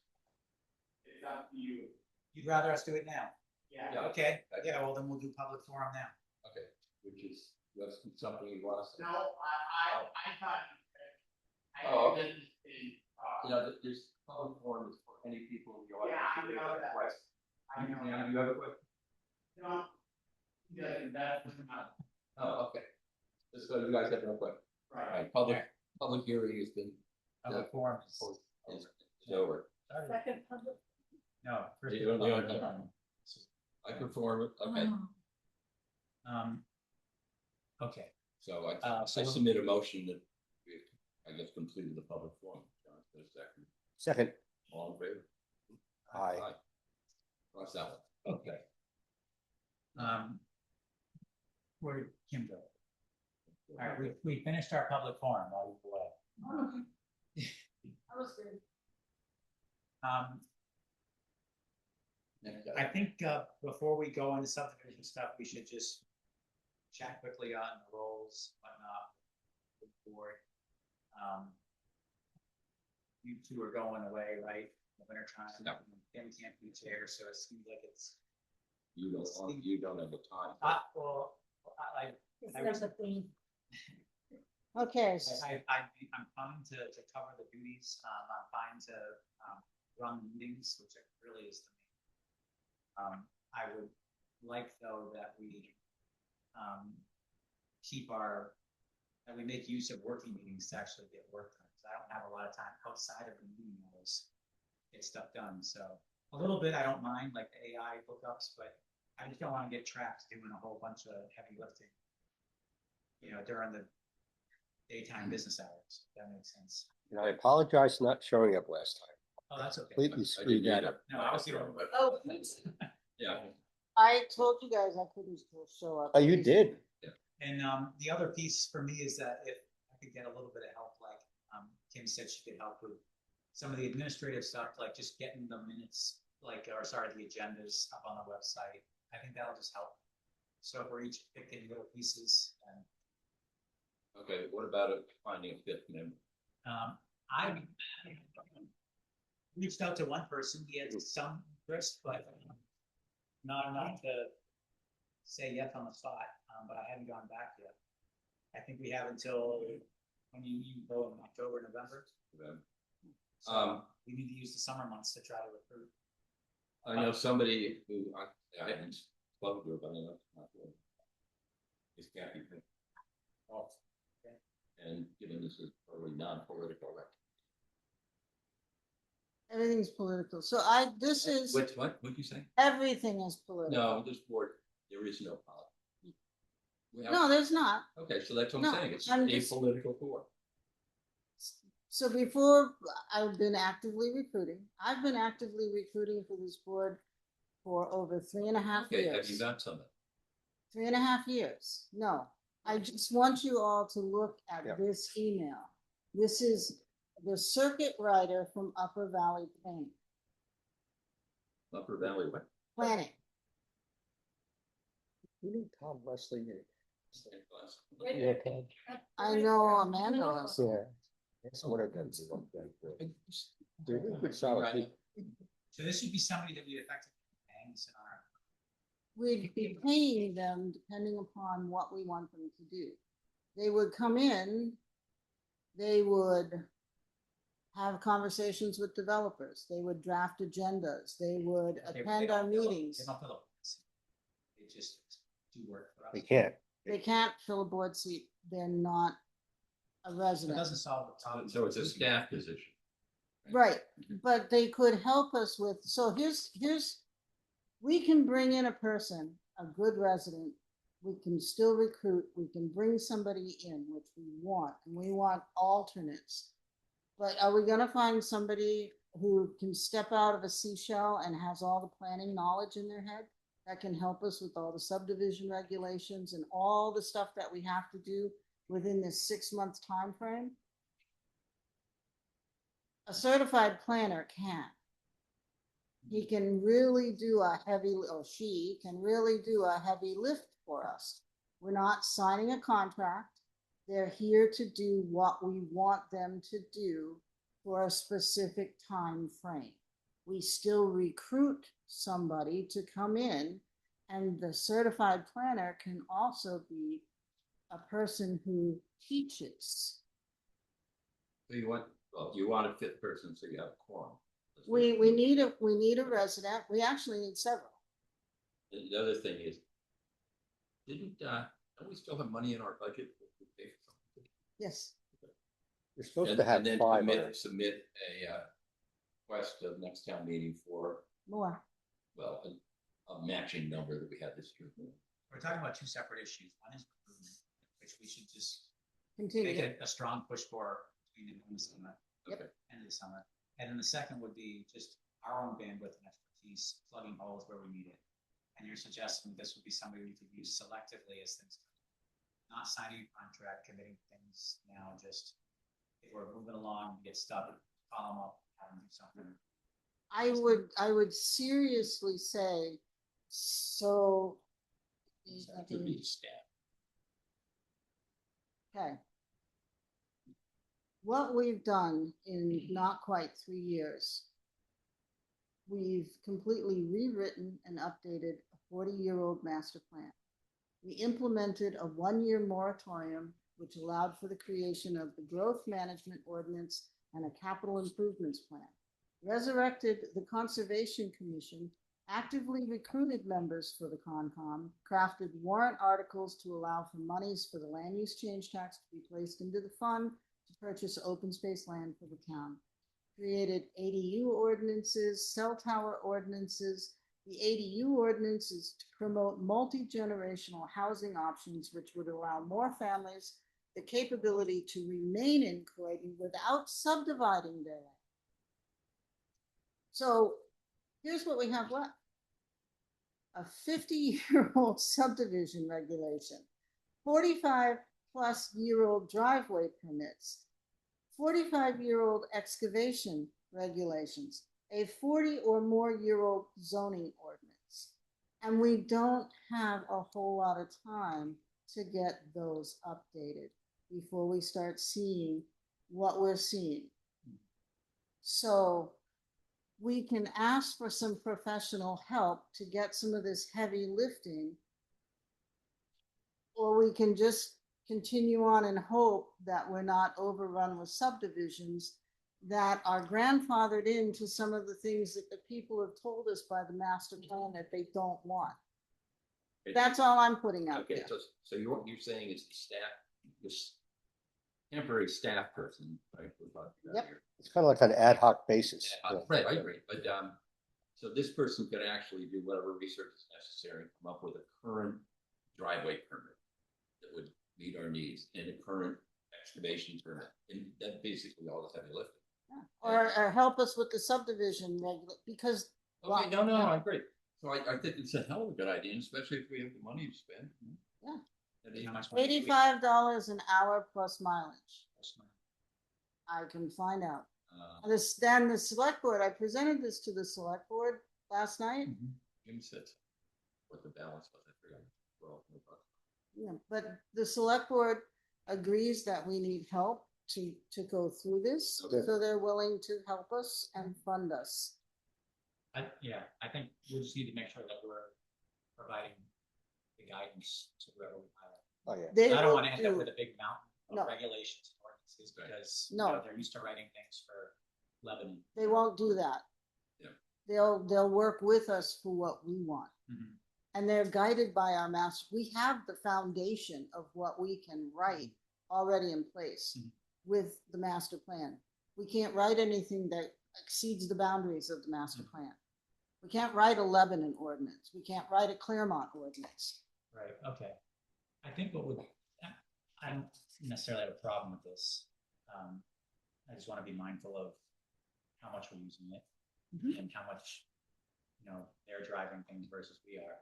It's up to you. You'd rather us do it now? Yeah. Okay, yeah, well, then we'll do public forum now. Okay, which is, that's something you want us to. No, I thought. Oh, okay. didn't see, You know, there's public forums for any people in the audience. Yeah, I who know have a that. question. I know. Leanne, you have a question? No. Yeah, that was not. Oh, okay. Just so you guys have no question. All right, public hearing has been. Public forum is. is It's over. Second public. No. first You don't- you don't- public. I perform it, okay, Okay, so I so- submit a motion that we, I guess, completed the public forum. John, for a second, Second, all in favor? aye. Cross that one, okay. where did Kim go? All right, we finished our public forum while you were away. That was good. Next I item. think, before we go into subdivision stuff, we should just chat quickly on the roles, whatnot, with the board. You two are going away, right, in the winter time, Yep. Kim can't be chair, so it seems like it's, You don't have the time. well, It's I not was- the thing. Okay, I'm fine to cover the duties, I'm fine to, run meetings, which really is the main. I would like, though, that we, that we make use of working meetings to actually get work done, because I don't have a lot of time outside of the meeting hours to get stuff done, so a little bit, I don't mind, like the AI hookups, but I just don't wanna get trapped doing a whole bunch of heavy lifting, during the daytime business hours, if that makes sense. And I apologize for not showing up last time. Oh, that's okay. Completely I didn't screwed that either. up. No, I was here. But, oh, yeah, I told you guys I couldn't show up. Oh, you did? And the other piece for me is that if I could get a little bit of help, like Kim said she could help with some of the administrative stuff, like just getting the minutes, the agendas up on the website. I think that'll just help. So if we're each picking little pieces, and okay, what about finding a fifth member? I reached out to one person. He had some interest, but not enough to say yes on the spot. But I haven't gone back yet. I think we have until when you go in October, November. So we need to use the summer months to try to recruit. I know somebody who, I haven't spoken to her, but I know it's not good. It's Kathy. Oh, okay. And given this is totally non-political, right? Everything's political, so this is, What'd you say? everything is political. No, this board, there is no politics. No, there's not. Okay, so that's what No, I'm saying, it's I'm a just- political board. So before, I've been actively recruiting. I've been actively recruiting for this board for over 3.5 Okay, have years. you got something? 3.5 years. No, I just want you all to look at Yep. this email. This is the circuit rider from Upper Valley Upper Valley, what? Planning. You need Tom Leslie. Right. Yeah, Ted. I know Amanda was. Yeah. That's what it does. They're good solid people. So this would be somebody that we effectively paying in our. We'd be paying them depending upon what we want them to do. They would come in, they would have conversations with developers, they would draft agendas, they would attend our meetings. They don't fill up. They just do work for us. They can't. They can't fill a board seat, they're not a It resident. doesn't solve the problem. So it's a staff position. Right, but they could help us with, so here's, we can bring in a person, a good resident, we can still recruit, we can bring somebody in, which we want, and we want alternates. But are we gonna find somebody who can step out of a seashell and has all the planning knowledge in their head? That can help us with all the subdivision regulations and all the stuff that we have to do within this 6-month time frame? A certified planner can. He can really do a heavy, or she can really do a heavy lift for us. We're not signing a contract. They're here to do what we want them to do for a specific time frame. We still recruit somebody to come in, and the certified planner can also be a person who teaches. So you want a fifth person, so you have a quorum. We need a resident. We actually need several. The other thing is, don't we still have money in our budget? to pay for something? Yes. You're supposed And to have and then 5 on it. submit request of next town meeting for, More. well, a matching number that we had this year. We're talking about two separate issues. One is recruitment, which we should just make Continue. a strong push for between the end of the summer. Yep. End of the summer. And then the second would be just our own bandwidth and expertise, plugging holes where we need it. And you're suggesting this would be somebody we could use selectively as things come. Not signing a contract, committing things now, just if we're moving along, get stuck, call them up, have them do something. I would seriously say, so. Could be staff. Okay. What we've done in not quite 3 years, we've completely rewritten and updated a 40-year-old master plan. We implemented a 1-year moratorium, which allowed for the creation of the growth management ordinance and a capital improvements plan. Resurrected the Conservation Commission, actively recruited members for the Concom, crafted warrant articles to allow for monies for the land use change tax to be placed into the fund to purchase open space land for the town. Created ADU ordinances, cell tower ordinances. The ADU ordinance is to promote multi-generational housing options, which would allow more families the capability to remain in Croydon without subdividing their land. So here's what we have left. A 50-year-old subdivision regulation, 45-plus-year-old driveway permits, 45-year-old excavation regulations, a 40 or more year old zoning ordinance. And we don't have a whole lot of time to get those updated before we start seeing what we're seeing. So we can ask for some professional help to get some of this heavy lifting, or we can just continue on and hope that we're not overrun with subdivisions that are grandfathered into some of the things that the people have told us by the master plan that they don't want. That's all I'm putting out Okay, there. so what you're saying is the staff, this temporary staff person, right? we're talking about Yep. here. It's kind of like on an ad hoc basis. Right, I agree, but, so this person could actually do whatever research is necessary, come up with a current driveway permit that would meet our needs, and a current excavation permit, and that basically all the heavy lifting. Or help us with the subdivision because. Okay, no, I agree. So I think it's a hell of a good idea, especially if we have the money to spend. Yeah. And How much money do we- $85 an hour plus mileage. I can find out. Then the select board, I presented this to the select board last night. Jim said what the balance was, I forgot. Well, Yeah, but the select board agrees that we need help to go through this. Okay. So they're willing to help us and fund us. I think we just need to make sure that we're providing the guidance to whoever we hire. Oh, yeah. They I don't will want to end up do- with a big mountain No. of regulations and ordinances because you No. know, they're used to writing things for Lebanon. They won't do that. Yeah. They'll work with us for what we want. Mhm. And they're guided by our master. We have the foundation of what we can write already in place Mhm. with the master plan. We can't write anything that exceeds the boundaries of the master plan. We can't write a Lebanon ordinance. We can't write a Claremont ordinance. Right, okay. I think what would, I don't necessarily have a problem with this. I just want to be mindful of how much we're using it Mhm. and how much, you know, they're driving things versus we are.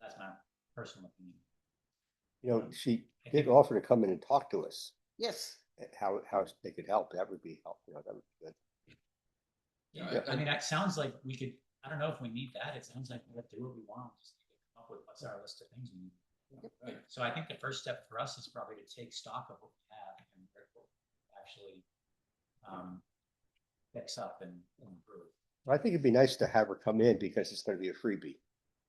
That's my personal opinion. You know, she did offer to come in and talk to us, Yes, how they could help. That would be helpful, that would be good. Yeah, I mean, that sounds like we could, I don't know if we need that. It sounds like we'll do what we want. Just need to come up with what's our list of things we need. Right. So I think the first step for us is probably to take stock of what we have and actually fix up and improve. I think it'd be nice to have her come in because it's gonna be a freebie.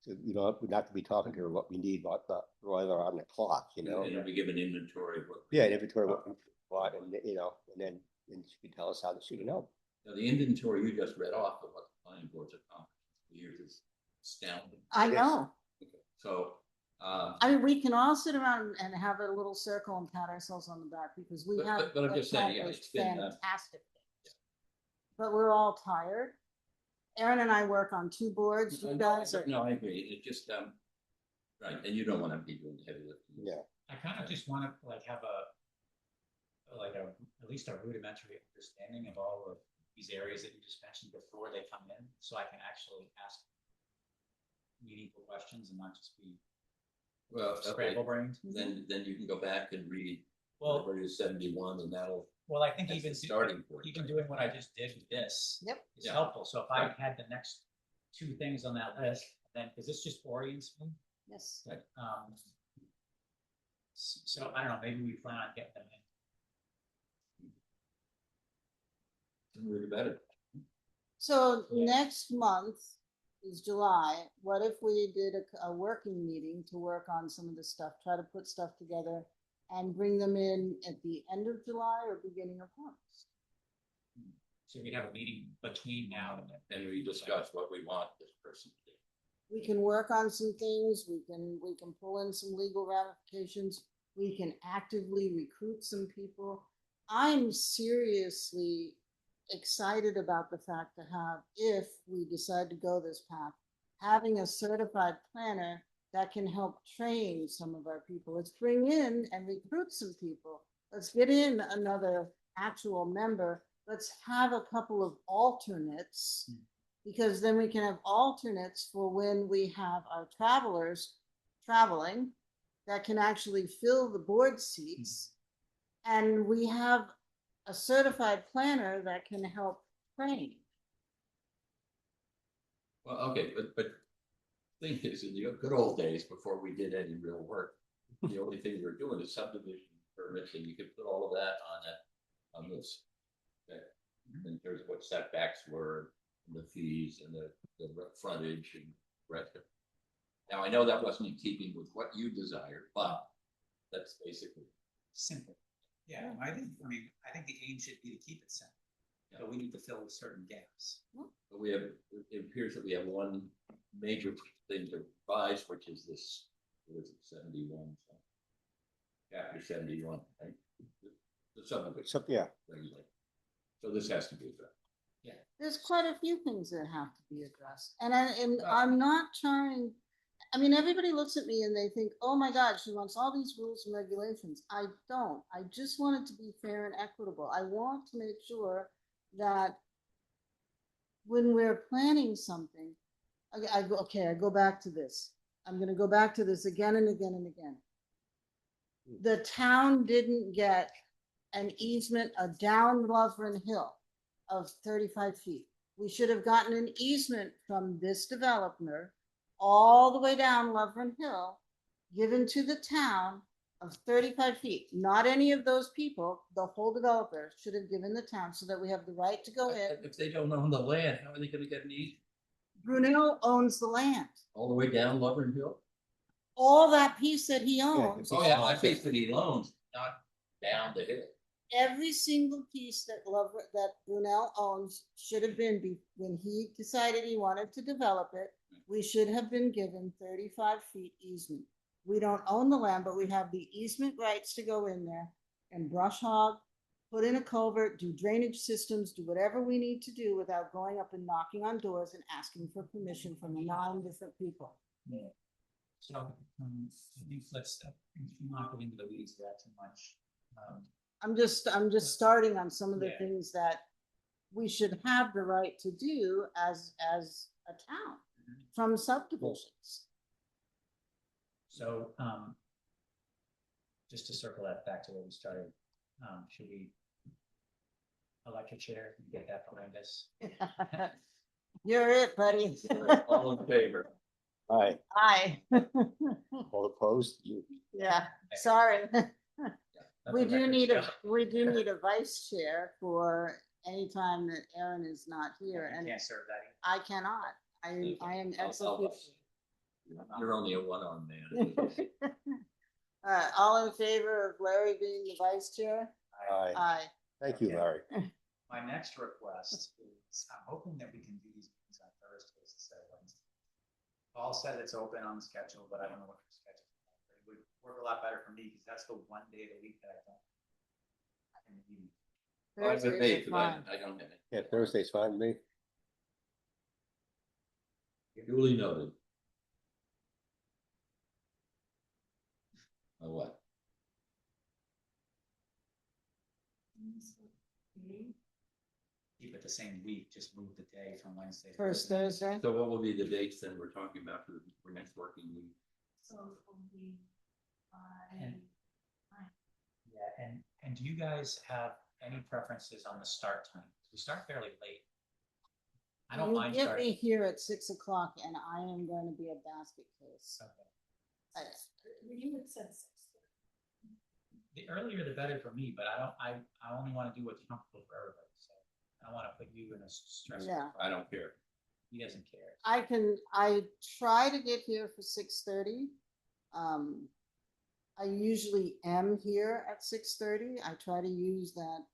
So, you know, we're not gonna be talking to her what we need, what the, rather on the clock, you know? And we give an inventory of what. Yeah, an inventory, what we want, and, you know, and then she can tell us how she can help. Now, the inventory you just read off of what the planning board's accomplished for years is astounding. I know. Okay, so, I mean, we can all sit around and have a little circle and pat ourselves on the back because we But- have. but I'm just saying, yeah, accomplished it's been, fantastic things. but we're all tired. Aaron and I work on 2 boards, you guys are, No, I agree, it just, right, and you don't wanna be doing heavy lifting. Yeah. I kind of just want to like have at least a rudimentary understanding of all of these areas that you just mentioned before they come in, so I can actually ask meaningful questions and not just be Well, okay, scramble brained. then you can go back and read Well, whatever it is, 71, and that'll, I think that's even the starting point. even right? doing what I just did with this Yep. is Yeah. helpful. So if I Right. had the next 2 things on that list, then because this just orients me. yes. So I don't know, maybe we plan on getting them in. The sooner the better. So next month is July. What if we did a working meeting to work on some of the stuff, try to put stuff together and bring them in at the end of July or beginning of August? So we'd have a meeting between now and then. And we discuss what we want this person to do. We can work on some things, we can pull in some legal ramifications, we can actively recruit some people. I'm seriously excited about the fact to have, if we decide to go this path, having a certified planner that can help train some of our people. Let's bring in and recruit some people. Let's get in another actual member. Let's have a couple of alternates, because then we can have alternates for when we have our travelers traveling that can actually fill the board seats. And we have a certified planner that can help train. Well, okay, but thing is, in the good old days, before we did any real work, the only thing we were doing is subdivision permits, and you could put all of that on this. Okay, in terms of what setbacks were, and the fees, and the frontage and rest of it. Now, I know that wasn't in keeping with what you desired, but that's basically. Simple. Yeah, I think the aim should be to keep it simple. But we need to fill certain gaps. But we have, it appears that we have one major thing to revise, which is this, what is it, 71, so. Chapter 71, right? The subdivision. So, yeah, regulation. So this has to be addressed. There's quite a few things that have to be addressed. And I'm not trying, I mean, everybody looks at me and they think, oh my God, she wants all these rules and regulations. I don't. I just want it to be fair and equitable. I want to make sure that when we're planning something, I go back to this. I'm going to go back to this again and again and again. The town didn't get an easement down Loveland Hill of 35 feet. We should have gotten an easement from this developer all the way down Loveland Hill, given to the town of 35 feet. Not any of those people, the whole developer should have given the town so that we have the right to go in. If they don't own the land, how are they gonna get an easement? Brunel owns the land. All the way down Loveland Hill? All that piece that he owns. Oh, yeah, I think that he owns, not down the hill. Every single piece that Brunel owns should have been, when he decided he wanted to develop it, we should have been given 35 feet easement. We don't own the land, but we have the easement rights to go in there and brush hog, put in a culvert, do drainage systems, do whatever we need to do without going up and knocking on doors and asking for permission from 9 different people. Yeah. So I think let's not go into the weeds of that too much. I'm just starting on some of the Yeah. things that we should have the right to do as a town from subdivisions. So just to circle that back to where we started, should we elect a chair and get that behind us? You're it, buddy. All in favor? aye, Aye. all opposed, you, Yeah, sorry. Let We the do record need show. a vice chair for any time that Aaron is not here, You and can't serve that. I cannot. I am ex officio. You're only a one-armed man. All in favor of Larry being the vice chair? aye. Aye. Thank you, Okay. Larry. My next request is, I'm hoping that we can do these meetings on Thursdays instead of Wednesdays. Paul said it's open on the schedule, but I don't know what the schedule is. It would work a lot better for me because that's the one day of the week that I don't. Fine with me, Thursdays are 'cause fine. I don't have it. Yeah, Thursday's fine with me. Duly noted. Oh, what? Keep it the same week, just move the day from Wednesday. to First Thursday. Thursday. So what will be the dates then we're talking about for next working week? So it will be And- Yeah, and do you guys have any preferences on the start time? We start fairly late. I don't You mind get starting. me here at 6 o'clock and I am going to be a basket case. Okay. You had said 6:30. The earlier the better for me, but I only want to do what's comfortable for everybody, so I don't want to put you in a stressful. Yeah. I don't care. He doesn't care. I try to get here for 6:30. I usually am here at 6:30. I try to use that,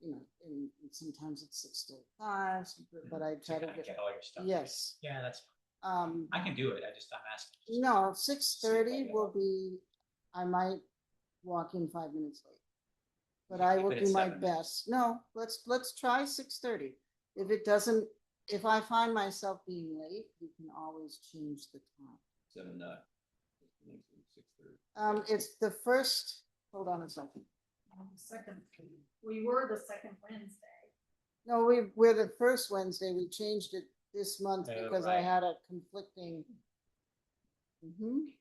and sometimes it's 6:35, but I try to kinda get, get all your stuff. yes. Yeah, that's, I can do it, I'm asking. No, 6:30 will be, I might walk in 5 minutes late. But You I keep will it at do my 7 then. best. No, let's try 6:30. If it doesn't, if I find myself being late, we can always change the time. 6:30. It's the first, hold on a second. Second, we were the second Wednesday. No, we're the first Wednesday. We changed it this month Oh, because I right. had a conflicting. Mhm.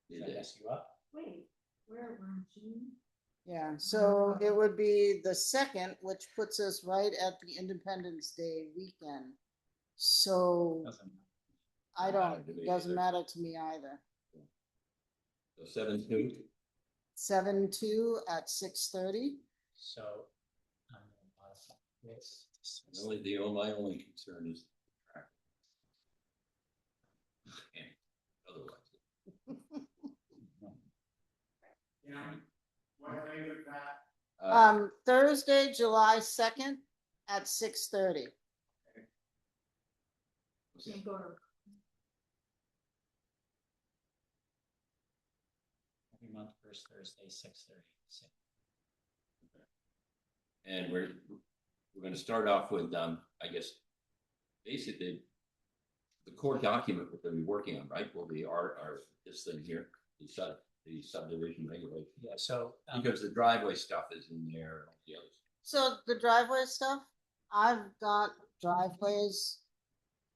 Did I mess you up? Wait, we're in June. Yeah, so it would be the second, which puts us right at the Independence Day weekend. So Doesn't matter. I Doesn't don't, matter to me it doesn't either. matter to me either. So 7:02. 7-2 at 6:30. So, I'm gonna modify this. My only concern is traffic. And otherwise. Thursday, July 2nd at 6:30. Can't go to. Every month, first Thursday, 6:30. And we're gonna start off with, I guess, basically, the core document we're gonna be working on, right, will be our, this thing here, the subdivision regulation. Yeah, so. Because the driveway stuff is in there and all the others. So the driveway stuff, I've got driveways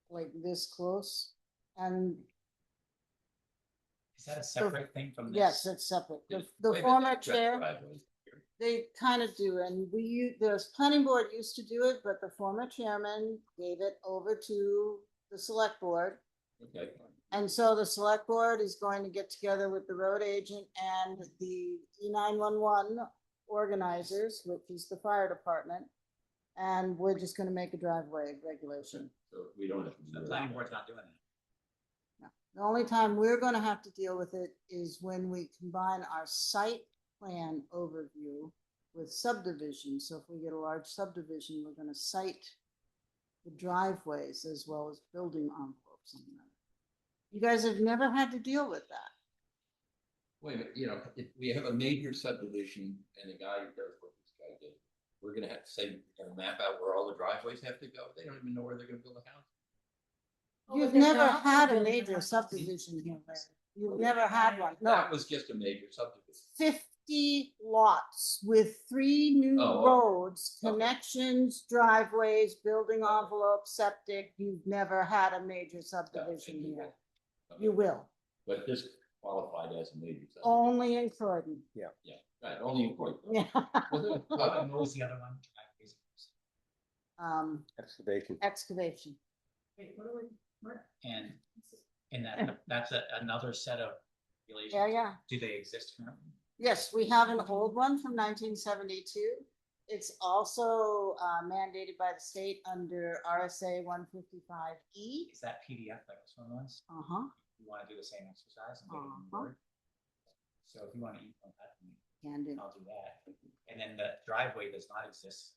like this close. And Is that a separate thing from this? yes, it's separate. The Wait a minute, former that's got chair, driveways here. they kind of do, and the planning board used to do it, but the former chairman gave it over to the select board. Okay, And so the select board is going to get together with the road agent and the E911 organizers, which is the fire department. And we're just gonna make a driveway regulation. so we don't have to. The do planning that. board's not doing that. The only time we're gonna have to deal with it is when we combine our site plan overview with subdivision. So if we get a large subdivision, we're gonna cite the driveways as well as building envelopes on them. You guys have never had to deal with that. Wait a minute, if we have a major subdivision and the guy who does what this guy did, we're gonna have to say, we're gonna map out where all the driveways have to go. They don't even know where they're gonna build a house. You've never had a major subdivision here, Larry. You've never had one. No, That was just a major subdivision. 50 lots with 3 new Oh, roads, okay. connections, driveways, building envelopes, septic. You've never had a major subdivision Okay. here. You will, But this qualified as a major subdivision. only in Croydon. Yeah, right, only in Croydon. Yeah. What was the other one? Excavation. Excavation. Wait, what are we, what? And that's another set of regulations. Yeah. Do they exist currently? Yes, we have an old one from 1972. It's also mandated by the state under RSA 155E. Is that PDF like this one was? Uh-huh. You want to do the same exercise and get it in Uh-huh. Word? So if you want to email that to me, Can do. I'll do that. And then the driveway does not exist.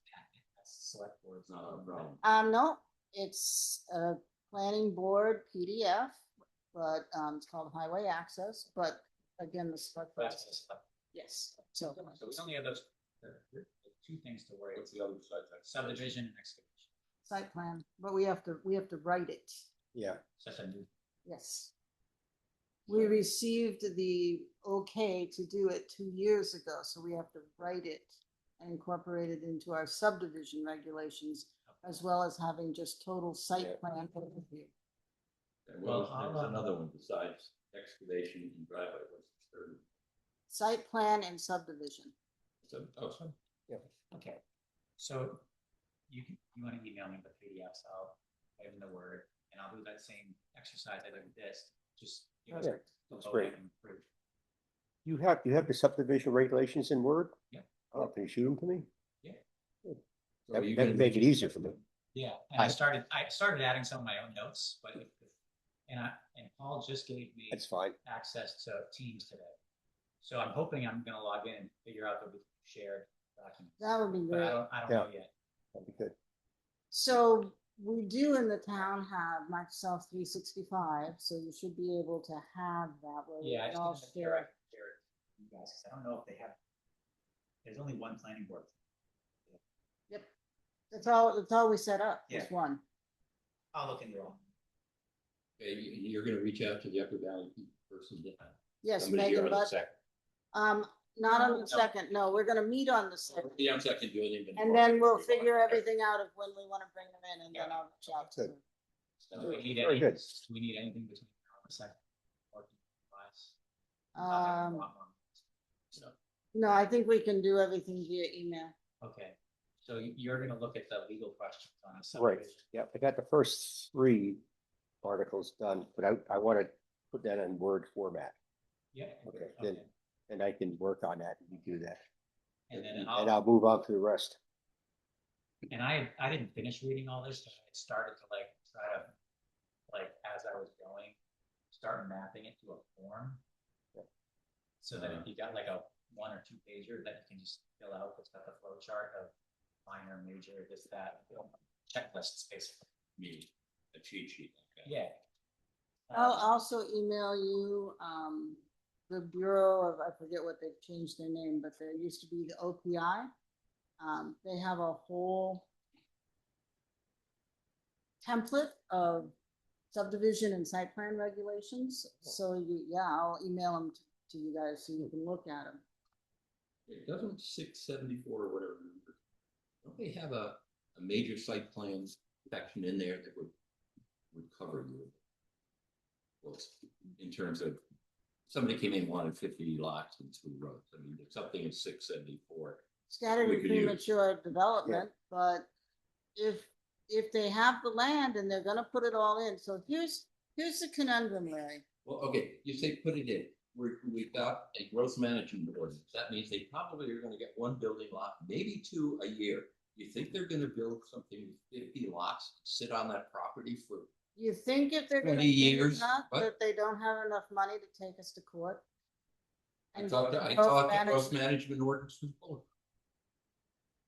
That's select board's. Not a problem. No, it's a planning board PDF, but it's called highway access, but again, the select. board- That's the select. Yes, so So we only have those there are two things to worry. What's the other side? Subdivision and excavation. Site plan, but we have to write it. Yeah, Such a new. Yes. We received the okay to do it 2 years ago, so we have to write it and incorporate it into our subdivision regulations, as well as having just total Yeah. site plan overview. And Well, there was another one besides excavation and driveway, what's the third? Site plan and subdivision. So, Okay, so you wanna email me the PDFs, I'll put in the Word, and I'll do that same exercise I did with this, just. give us Yeah, the that's vote great. and approve. you have the subdivision regulations in Word? Yeah. Oh, can you shoot them to me? Yeah. Good. So That you would can- make it easier for me. Yeah, and I I- started adding some of my own notes, but and Paul just gave me That's fine. access to Teams today. So I'm hoping I'm gonna log in and figure out that we shared documents. That would be But great. I don't Yeah. know yet. That'd be good. So we do in the town have Microsoft 365, so you should be able to have that where we Yeah, I can all just didn't know if share. I could share it with you guys, 'cause I don't know if they have. There's only one planning board. Yep. That's all we set up, just Yeah. one. I'll look into it. Okay, you're gonna reach out to the Upper Valley person. Yes, Somebody here Megan, on the but, second. not on the second, no, we're gonna meet on the second. Yeah, on second, do anything. And then we'll figure everything out of when we wanna bring them in, and then I'll reach out to Good. them. Do we need Very any, good. do we need anything between now and the second? Or do you advise? So, No, I think we can do everything via email. okay, so you're gonna look at the legal questions on the Right. subdivision. Yeah, I got the first 3 articles done, but I want to put that in Word format. Yeah. Okay, then, and I can work on that and you do that. And then And I'll, I'll move on to the rest. and I didn't finish reading all this, but I started to try to, as I was going, start mapping it to a form. Yeah. So that if you got like a 1 or 2 pager that you can just fill out, it's got the flow chart of minor, major, this, that, checklists basically. Me, a cheat sheet. Okay. Yeah. I'll also email you, the Bureau of, I forget what they've changed their name, but there used to be the OPI. They have a whole template of subdivision and site plan regulations. So I'll email them to you guys so you can look at them. It doesn't 674 or whatever. Don't they have a major site plan section in there that would cover you? Well, in terms of, somebody came in and wanted 50 lots and 2 roads. I mean, there's something in 674. Scattered We and could use. premature development, but if they have the land and they're gonna put it all in, so here's the conundrum, Larry. Well, okay, you say put it in. We've got a growth management ordinance. That means they probably are gonna get 1 building lot, maybe 2 a year. You think they're gonna build something with 50 lots, sit on that property for, You think if they're gonna 20 do years, enough, what? that they don't have enough money to take us to court? I And thought the growth growth management- management ordinance was full.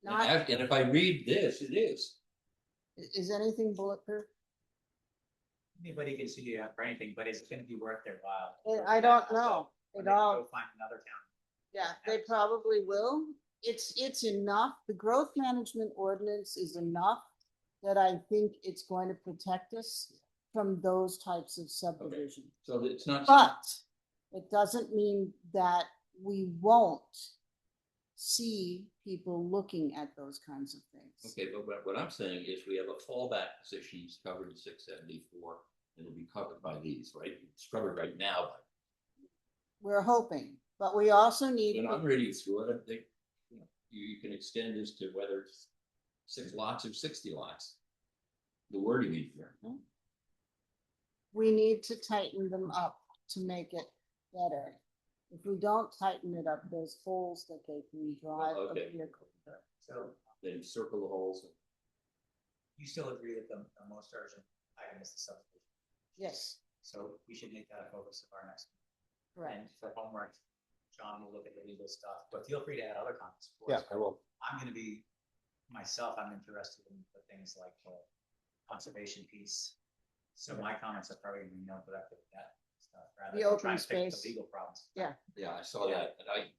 Not, And if I read this, it is. is anything bulletproof? Anybody can see you for anything, but it's gonna be worth their while. I don't know. When It they all, Go find another town. yeah, they probably will. It's enough. The growth management ordinance is enough that I think it's going to protect us from those types of subdivision. So it's not. But it doesn't mean that we won't see people looking at those kinds of things. Okay, but what I'm saying is we have a fallback position, it's covered in 674, it'll be covered by these, right? It's covered right now. We're hoping, but we also need, When I'm reading through it, I think, you can extend this to whether it's 6 lots or 60 lots. The wording in here. we need to tighten them up to make it better. If we don't tighten it up, there's holes that they can drive a Okay. vehicle through. So Then circle the holes. you still agree that the most urgent item is the subdivision? Yes, So we should make that a focus of our next. correct. And for homework, John will look at the legal stuff, but feel free to add other comments. of Yeah, course. I will. I'm gonna be, I'm interested in the things like the conservation piece. So my comments are probably gonna be more directed at that stuff, rather The than open trying to fix space. the legal problems. Yeah. Yeah, I saw that, and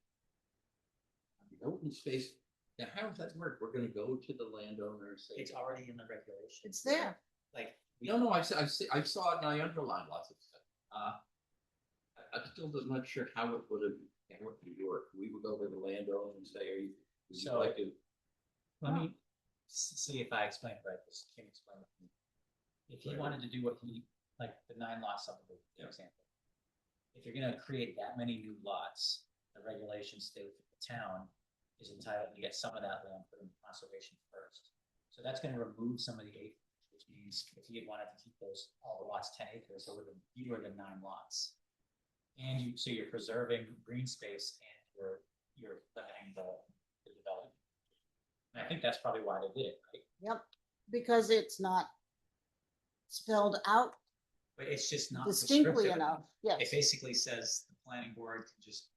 the open space, Now, how does that work? We're gonna go to the landowner and say. It's already in the regulations. It's there. Like, No, I saw it and I underlined lots of stuff. I'm still not sure how it would work. We would go to the landowner and say, would you So- like to? let me see if I explain it right, this can explain it. If he wanted to do what he, like the 9 lot subdivision, for example. If you're gonna create that many new lots, the regulations state that the town is entitled to get some of that land put in conservation first. So that's gonna remove some of the acreage, which means if he had wanted to keep all the lots 10 acres, it would have been fewer than 9 lots. And so you're preserving green space and you're limiting the development. And I think that's probably why they did it, right? Yep, because it's not spelled out But it's just not distinctly prescriptive enough. It Yes, basically says the planning board can just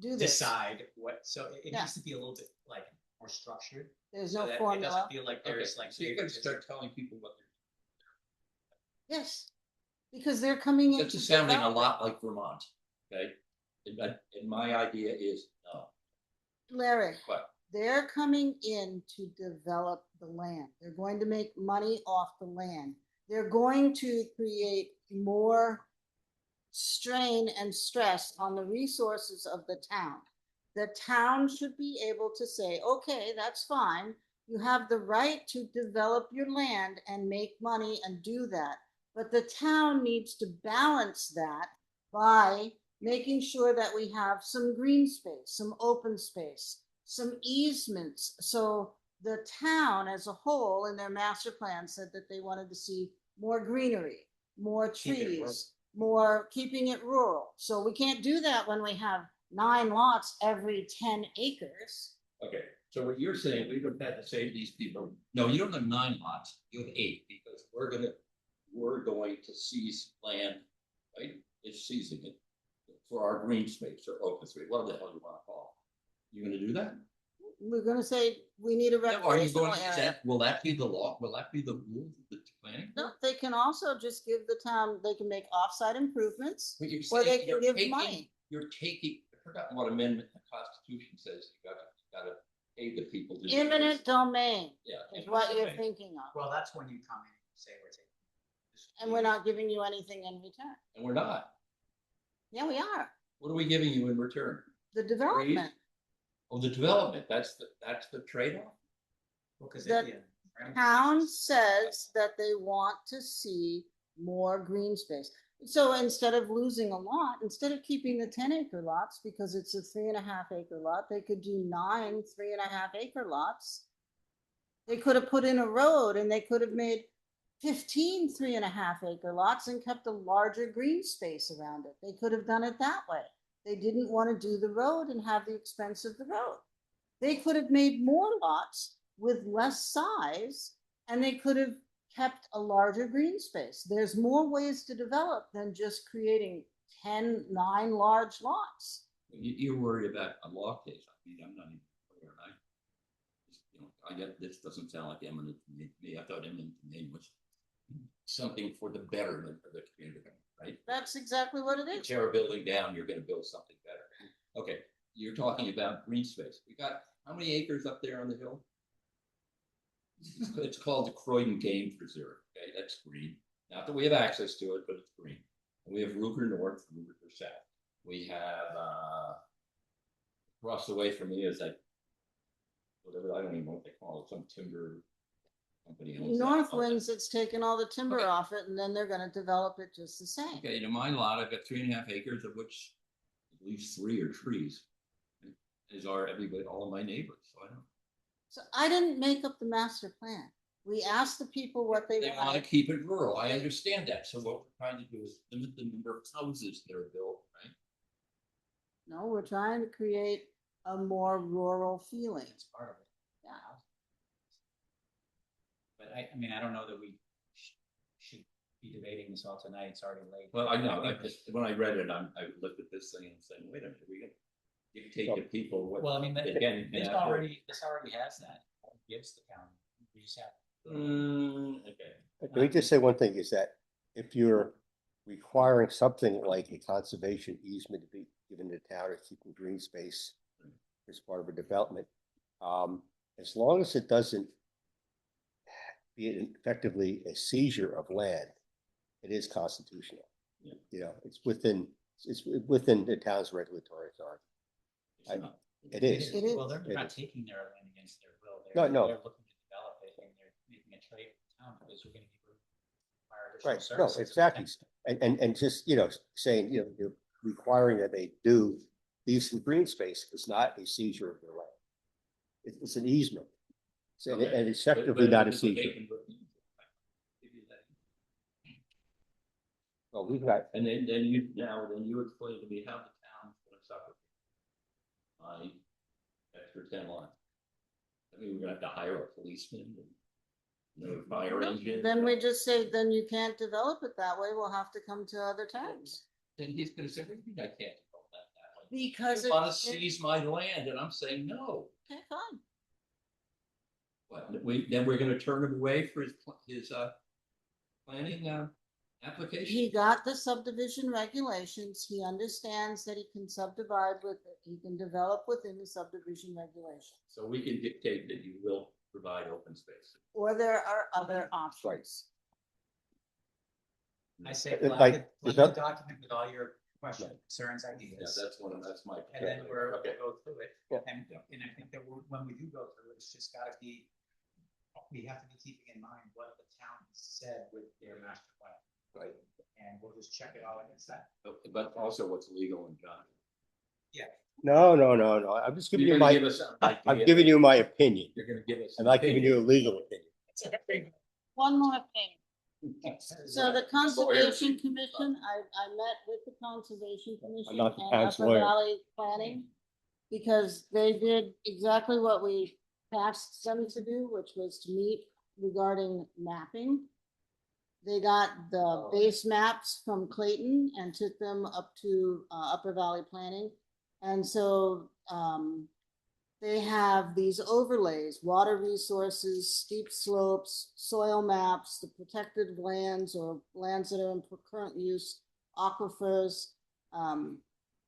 do this. decide what, so it Yeah. needs to be a little bit like more structured. There's So no that it formula. doesn't feel like Okay, there's like. so you gotta start telling people what Yes, because they're coming in. This is sounding a lot like Vermont, okay? And my idea is, no, Larry, but they're coming in to develop the land. They're going to make money off the land. They're going to create more strain and stress on the resources of the town. The town should be able to say, okay, that's fine. You have the right to develop your land and make money and do that. But the town needs to balance that by making sure that we have some green space, some open space, some easements. So the town as a whole in their master plan said that they wanted to see more greenery, more Keep it rural. trees, more keeping it rural. So we can't do that when we have 9 lots every 10 acres. okay, so what you're saying, we would have to say to these people, no, you don't have 9 lots, you have 8, because we're going to seize land, right? It's seizing it for our green space or open space, whatever the hell you wanna call it. You gonna do that? We're gonna say we need a Are you recreational going to, area. will that be the law? Will that be the rule of the planning? No, they can also just give the town, they can make offsite improvements. What you're Or they saying, can you're give taking- money. You're taking, I've forgotten what amendment the Constitution says, you gotta pay the people to. do Eminent this. domain Yeah. is eminent what you're domain. thinking of, Well, that's when you come in and say we're taking. this and we're not giving you anything in return. And we're not. Yeah, we are. What are we giving you in return? The development. Oh, the development, that's the trade-off? Well, 'cause That- yeah, right? Town says that they want to see more green space. So instead of losing a lot, instead of keeping the 10-acre lots, because it's a 3.5-acre lot, they could do 9 3.5-acre lots. They could have put in a road and they could have made 15 3.5-acre lots and kept a larger green space around it. They could have done it that way. They didn't want to do the road and have the expense of the road. They could have made more lots with less size and they could have kept a larger green space. There's more ways to develop than just creating 9 large lots. You're worried about a law case. I mean, I'm not even aware. I get, this doesn't sound like eminent domain to me. I thought eminent domain was something for the betterment of the community, right? That's exactly what it If is. tear a building down, you're gonna build something better. Okay, you're talking about green space. We got, how many acres up there on the hill? It's called the Croydon Game Preserve, okay, that's green. Not that we have access to it, but it's green. And we have Ruger North, Ruger South. We have, across the way from me is that, whatever, I don't even know what they call it, some timber company. owns that. Northwinds, it's taken all the timber Okay. off it and then they're gonna develop it just the same. Okay, to my lot, I've got 3.5 acres, of which at least 3 are trees. As are everybody, all of my neighbors, so I don't. So I didn't make up the master plan. We asked the people what they They want to wanted. keep it rural, I understand that, so what we're trying to do is limit the number of houses that are built, right? No, we're trying to create a more rural feeling. It's part of it. Yeah. But I mean, I don't know that we should be debating this all tonight. It's already late. Well, I know, I think- just, when I read it, I looked at this thing and said, wait a minute, we can dictate to people what. Well, I mean, Again, this already has that. It gives the county. We just have. Okay. Let me just say one thing is that if you're requiring something like a conservation easement to be given to town or keeping green space as part of a development, as long as it doesn't be effectively a seizure of land, it is constitutional. Yeah. You know, it's within the town's regulatory authority. It's I- not. It is. It is. Well, they're It not is. taking their land against their will. No. They're looking to develop it and they're making a trade with the town because we're gonna give our additional Right, no, services. exactly. And just, you know, saying, you know, you're requiring that they do use some green space is not a seizure of their land. It's an easement. So, and it's effectively not a But they seizure. can refuse it. Give you that. Well, we've got, And then you explain to me how the town's gonna suffer. My extra 10 lots. I mean, we're gonna have to hire a policeman and another fire engine. Then we just say, then you can't develop it that way, we'll have to come to other towns. Then he's gonna say, what do you mean I can't develop that way? Because You wanna seize my land, and I'm saying no. Okay, fine. What, then we're gonna turn him away for his planning, application? He got the subdivision regulations, he understands that he can subdivide with, he can develop within the subdivision regulations. So we can dictate that you will provide open space. Or there are other options. I say, Like, let is the that- document with all your questions, concerns, Yeah, ideas. that's my. And then we'll Okay. go through it. Yeah. And I think that when we do go through it, it's just gotta be, we have to be keeping in mind what the town said with their master plan. Right. And we'll just check it all against that. But also what's legal and done. no. I'm just giving you my, I'm giving you my opinion. You're gonna give us. I'm not giving you a legal opinion. One more thing. So the Conservation Commission, I met with the Conservation Commission not the and town's Upper lawyer. Valley Planning. Because they did exactly what we tasked them to do, which was to meet regarding mapping. They got the base maps from Clayton and took them up to Upper Valley Planning. And so they have these overlays, water resources, steep slopes, soil maps, the protected lands or lands that are in current use, aquifers.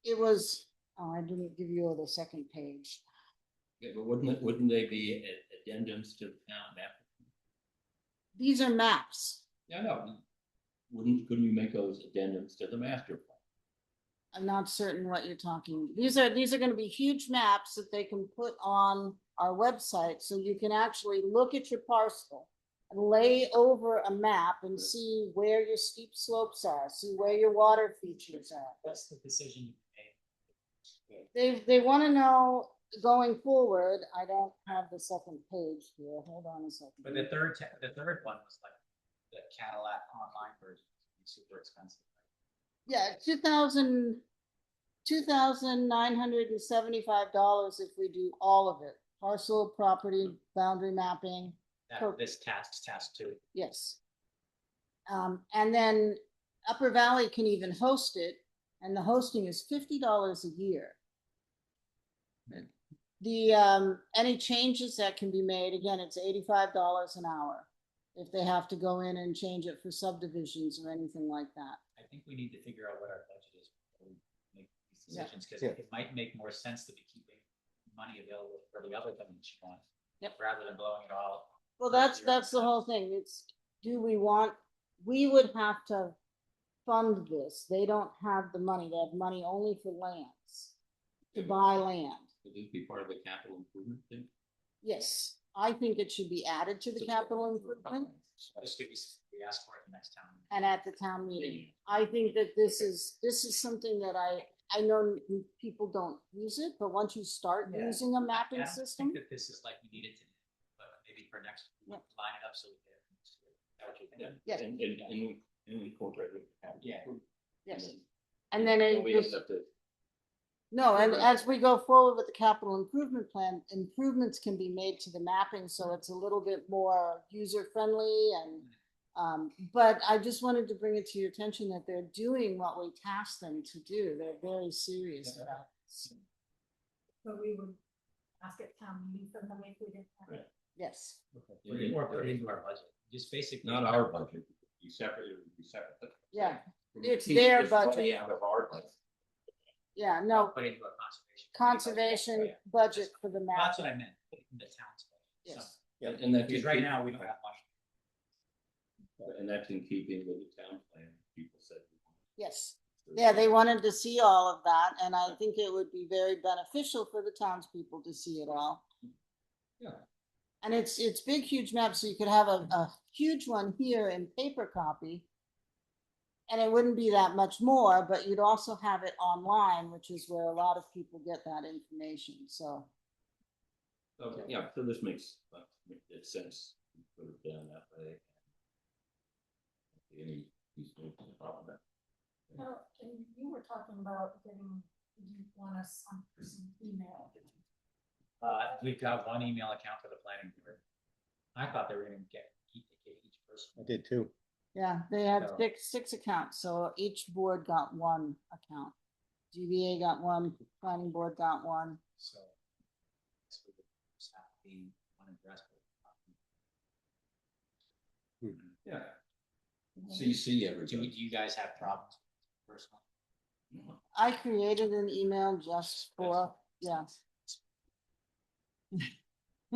It was, oh, I didn't give you the second page. Yeah, but wouldn't they be addendums to the town map? These are maps. Yeah, no. Couldn't you make those addendums to the master plan? I'm not certain what you're talking. These are gonna be huge maps that they can put on our website, so you can actually look at your parcel and lay over a map and see where your steep slopes are, see where your water features are. That's the decision you made. They wanna know going forward, I don't have the second page here, hold on a second. But the third one was like the Cadillac online version, super expensive. Yeah, $2,975 if we do all of it, parcel, property, boundary mapping, That, this task 2. yes. And then Upper Valley can even host it, and the hosting is $50 a year. The, any changes that can be made, again, it's $85 an hour. If they have to go in and change it for subdivisions or anything like that. I think we need to figure out what our budget is before we make these Yeah. decisions, because Yeah. it might make more sense to be keeping money available for the other things you want. Yep. Rather than blowing it all. Well, that's the whole thing. It's, do we want, we would have to fund this. They don't have the money. They have money only for lands, to buy land. Would this be part of the capital improvement thing? Yes, I think it should be added to the capital improvement This could be, we ask for it the next time. and at the town meeting. I think that this is something that I know people don't use it, but once you start Yeah. using a mapping I system, think that this is like we need it to, but maybe for next, Yeah. line it up so we can. Is that what you think? Yes. And incorporate it. Yeah. yes. And then it We just, just have to. no, and Right. as we go forward with the capital improvement plan, improvements can be made to the mapping, so it's a little bit more user friendly and. But I just wanted to bring it to your attention that they're doing what we tasked them to do. They're very serious about this. But we would ask at town meeting for them if we didn't have it. Yes. Or put it into our budget, just basically. Not our budget, it would be separate, it would be separate. Yeah, We're it's keeping their this money budget. Out of our budget. yeah, no, Put it into a conservation. conservation budget for the map. That's what I meant, put it in the town's budget. Yes. Yeah. And that's. Because right now, we don't have much. And that's in keeping with the town plan, people said. Yes. Yeah, they wanted to see all of that, and I think it would be very beneficial for the townspeople to see it all. Yeah. And it's big, huge maps, so you could have a huge one here in paper copy. And it wouldn't be that much more, but you'd also have it online, which is where a lot of people get that information, so. Okay, yeah, so this makes sense, put it down that way. Any, problem that. Well, and you were talking about getting, you want us some email. We've got one email account for the planning board. I thought they were gonna get each person. I did too. Yeah, they have So- six accounts, so each board got one account. GBA got one, planning board got one. So. this would just have to be one address. Yeah. CC Do everybody. you guys have problems personally? I created an email just for, yeah.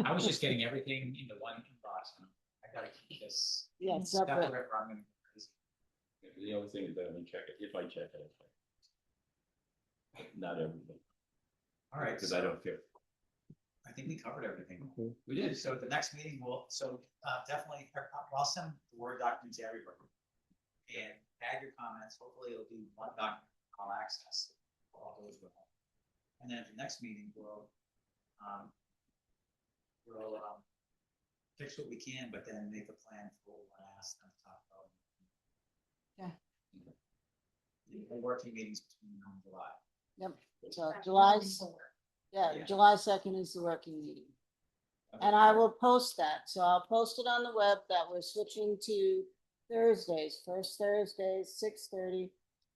I was just getting everything into one inbox. And I gotta keep this Yeah, separate separate. or I'm gonna go crazy. The other thing is that I check it, if I check it, not everything, All right, because I don't care. I think we covered everything. We did. So at the next meeting, definitely, I'll send the Word document to everybody. And add your comments, hopefully it'll be one document, I'll access, if all goes well. And then at the next meeting, we'll fix what we can, but then make a plan for what we're asked them to talk about. Yeah. The working meetings between now and July. Yep, so July's, yeah, Yeah. July 2nd is the working meeting. And I will post that, so I'll post it on the web that we're switching to Thursdays, first Thursdays, 6:30.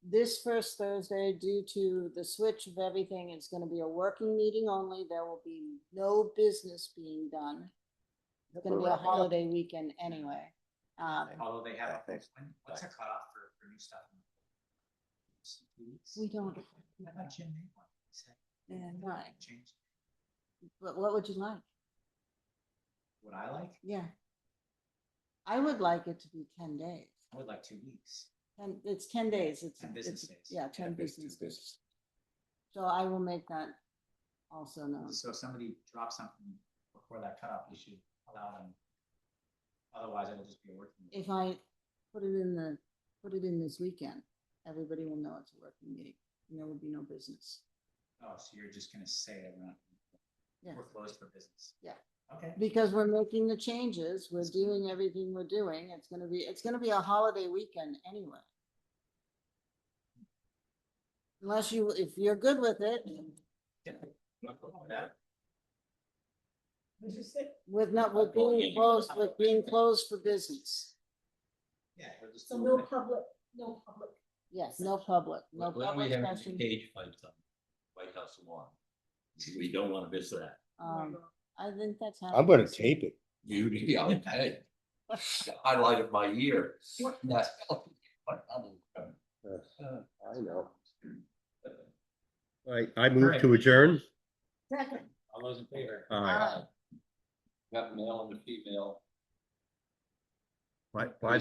This first Thursday, due to the switch of everything, it's gonna be a working meeting only, there will be no business being done. It's gonna be a holiday weekend anyway. Although they have, Thanks. what's the cutoff for new stuff? 2 weeks? We don't, I thought Jim made one. He said, and why, change. but what would you like? What I like, Yeah. I would like it to be 10 days. I would like 2 weeks. And it's 10 days, it's. 10 business it's- days. Yeah, 10 Yeah, business two days. So I will make that also known. So if somebody drops something before that cutoff, we should allow them. Otherwise, it'll just be a working. meeting. If I put it in this weekend, everybody will know it's a working meeting, and there will be no business. Oh, so you're just gonna say that Yeah. we're closed for business? Yeah. Okay. Because we're making the changes, we're doing everything we're doing, it's gonna be a holiday weekend anyway. Unless if you're good with it, with being closed for business. Yeah. we'll just So do no it. public, no public. Yes, no public, no When we public have session. cage fights on White House lawn, we don't want to miss that. I think that's. I'm gonna happening. tape it. You, okay. Highlight of my year. That's- I know. All right, I move to adjourn. Second. All those in favor? All right. Got male and female. By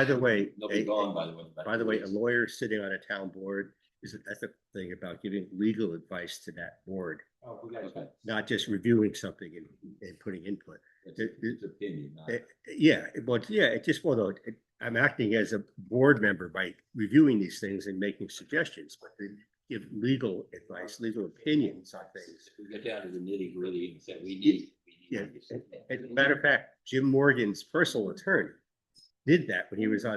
the way, They'll be gone, by the way. by the way, a lawyer sitting on a town board is an ethical thing about giving legal advice to that board, Oh, we got Okay. not just reviewing something and putting input. It's opinion, not. Yeah, but yeah, it just, well, I'm acting as a board member by reviewing these things and making suggestions, but to give legal advice, legal opinions on things. We get down to the nitty gritty and say, we need. Yeah, as a matter of fact, Jim Morgan's personal attorney did that when he was on a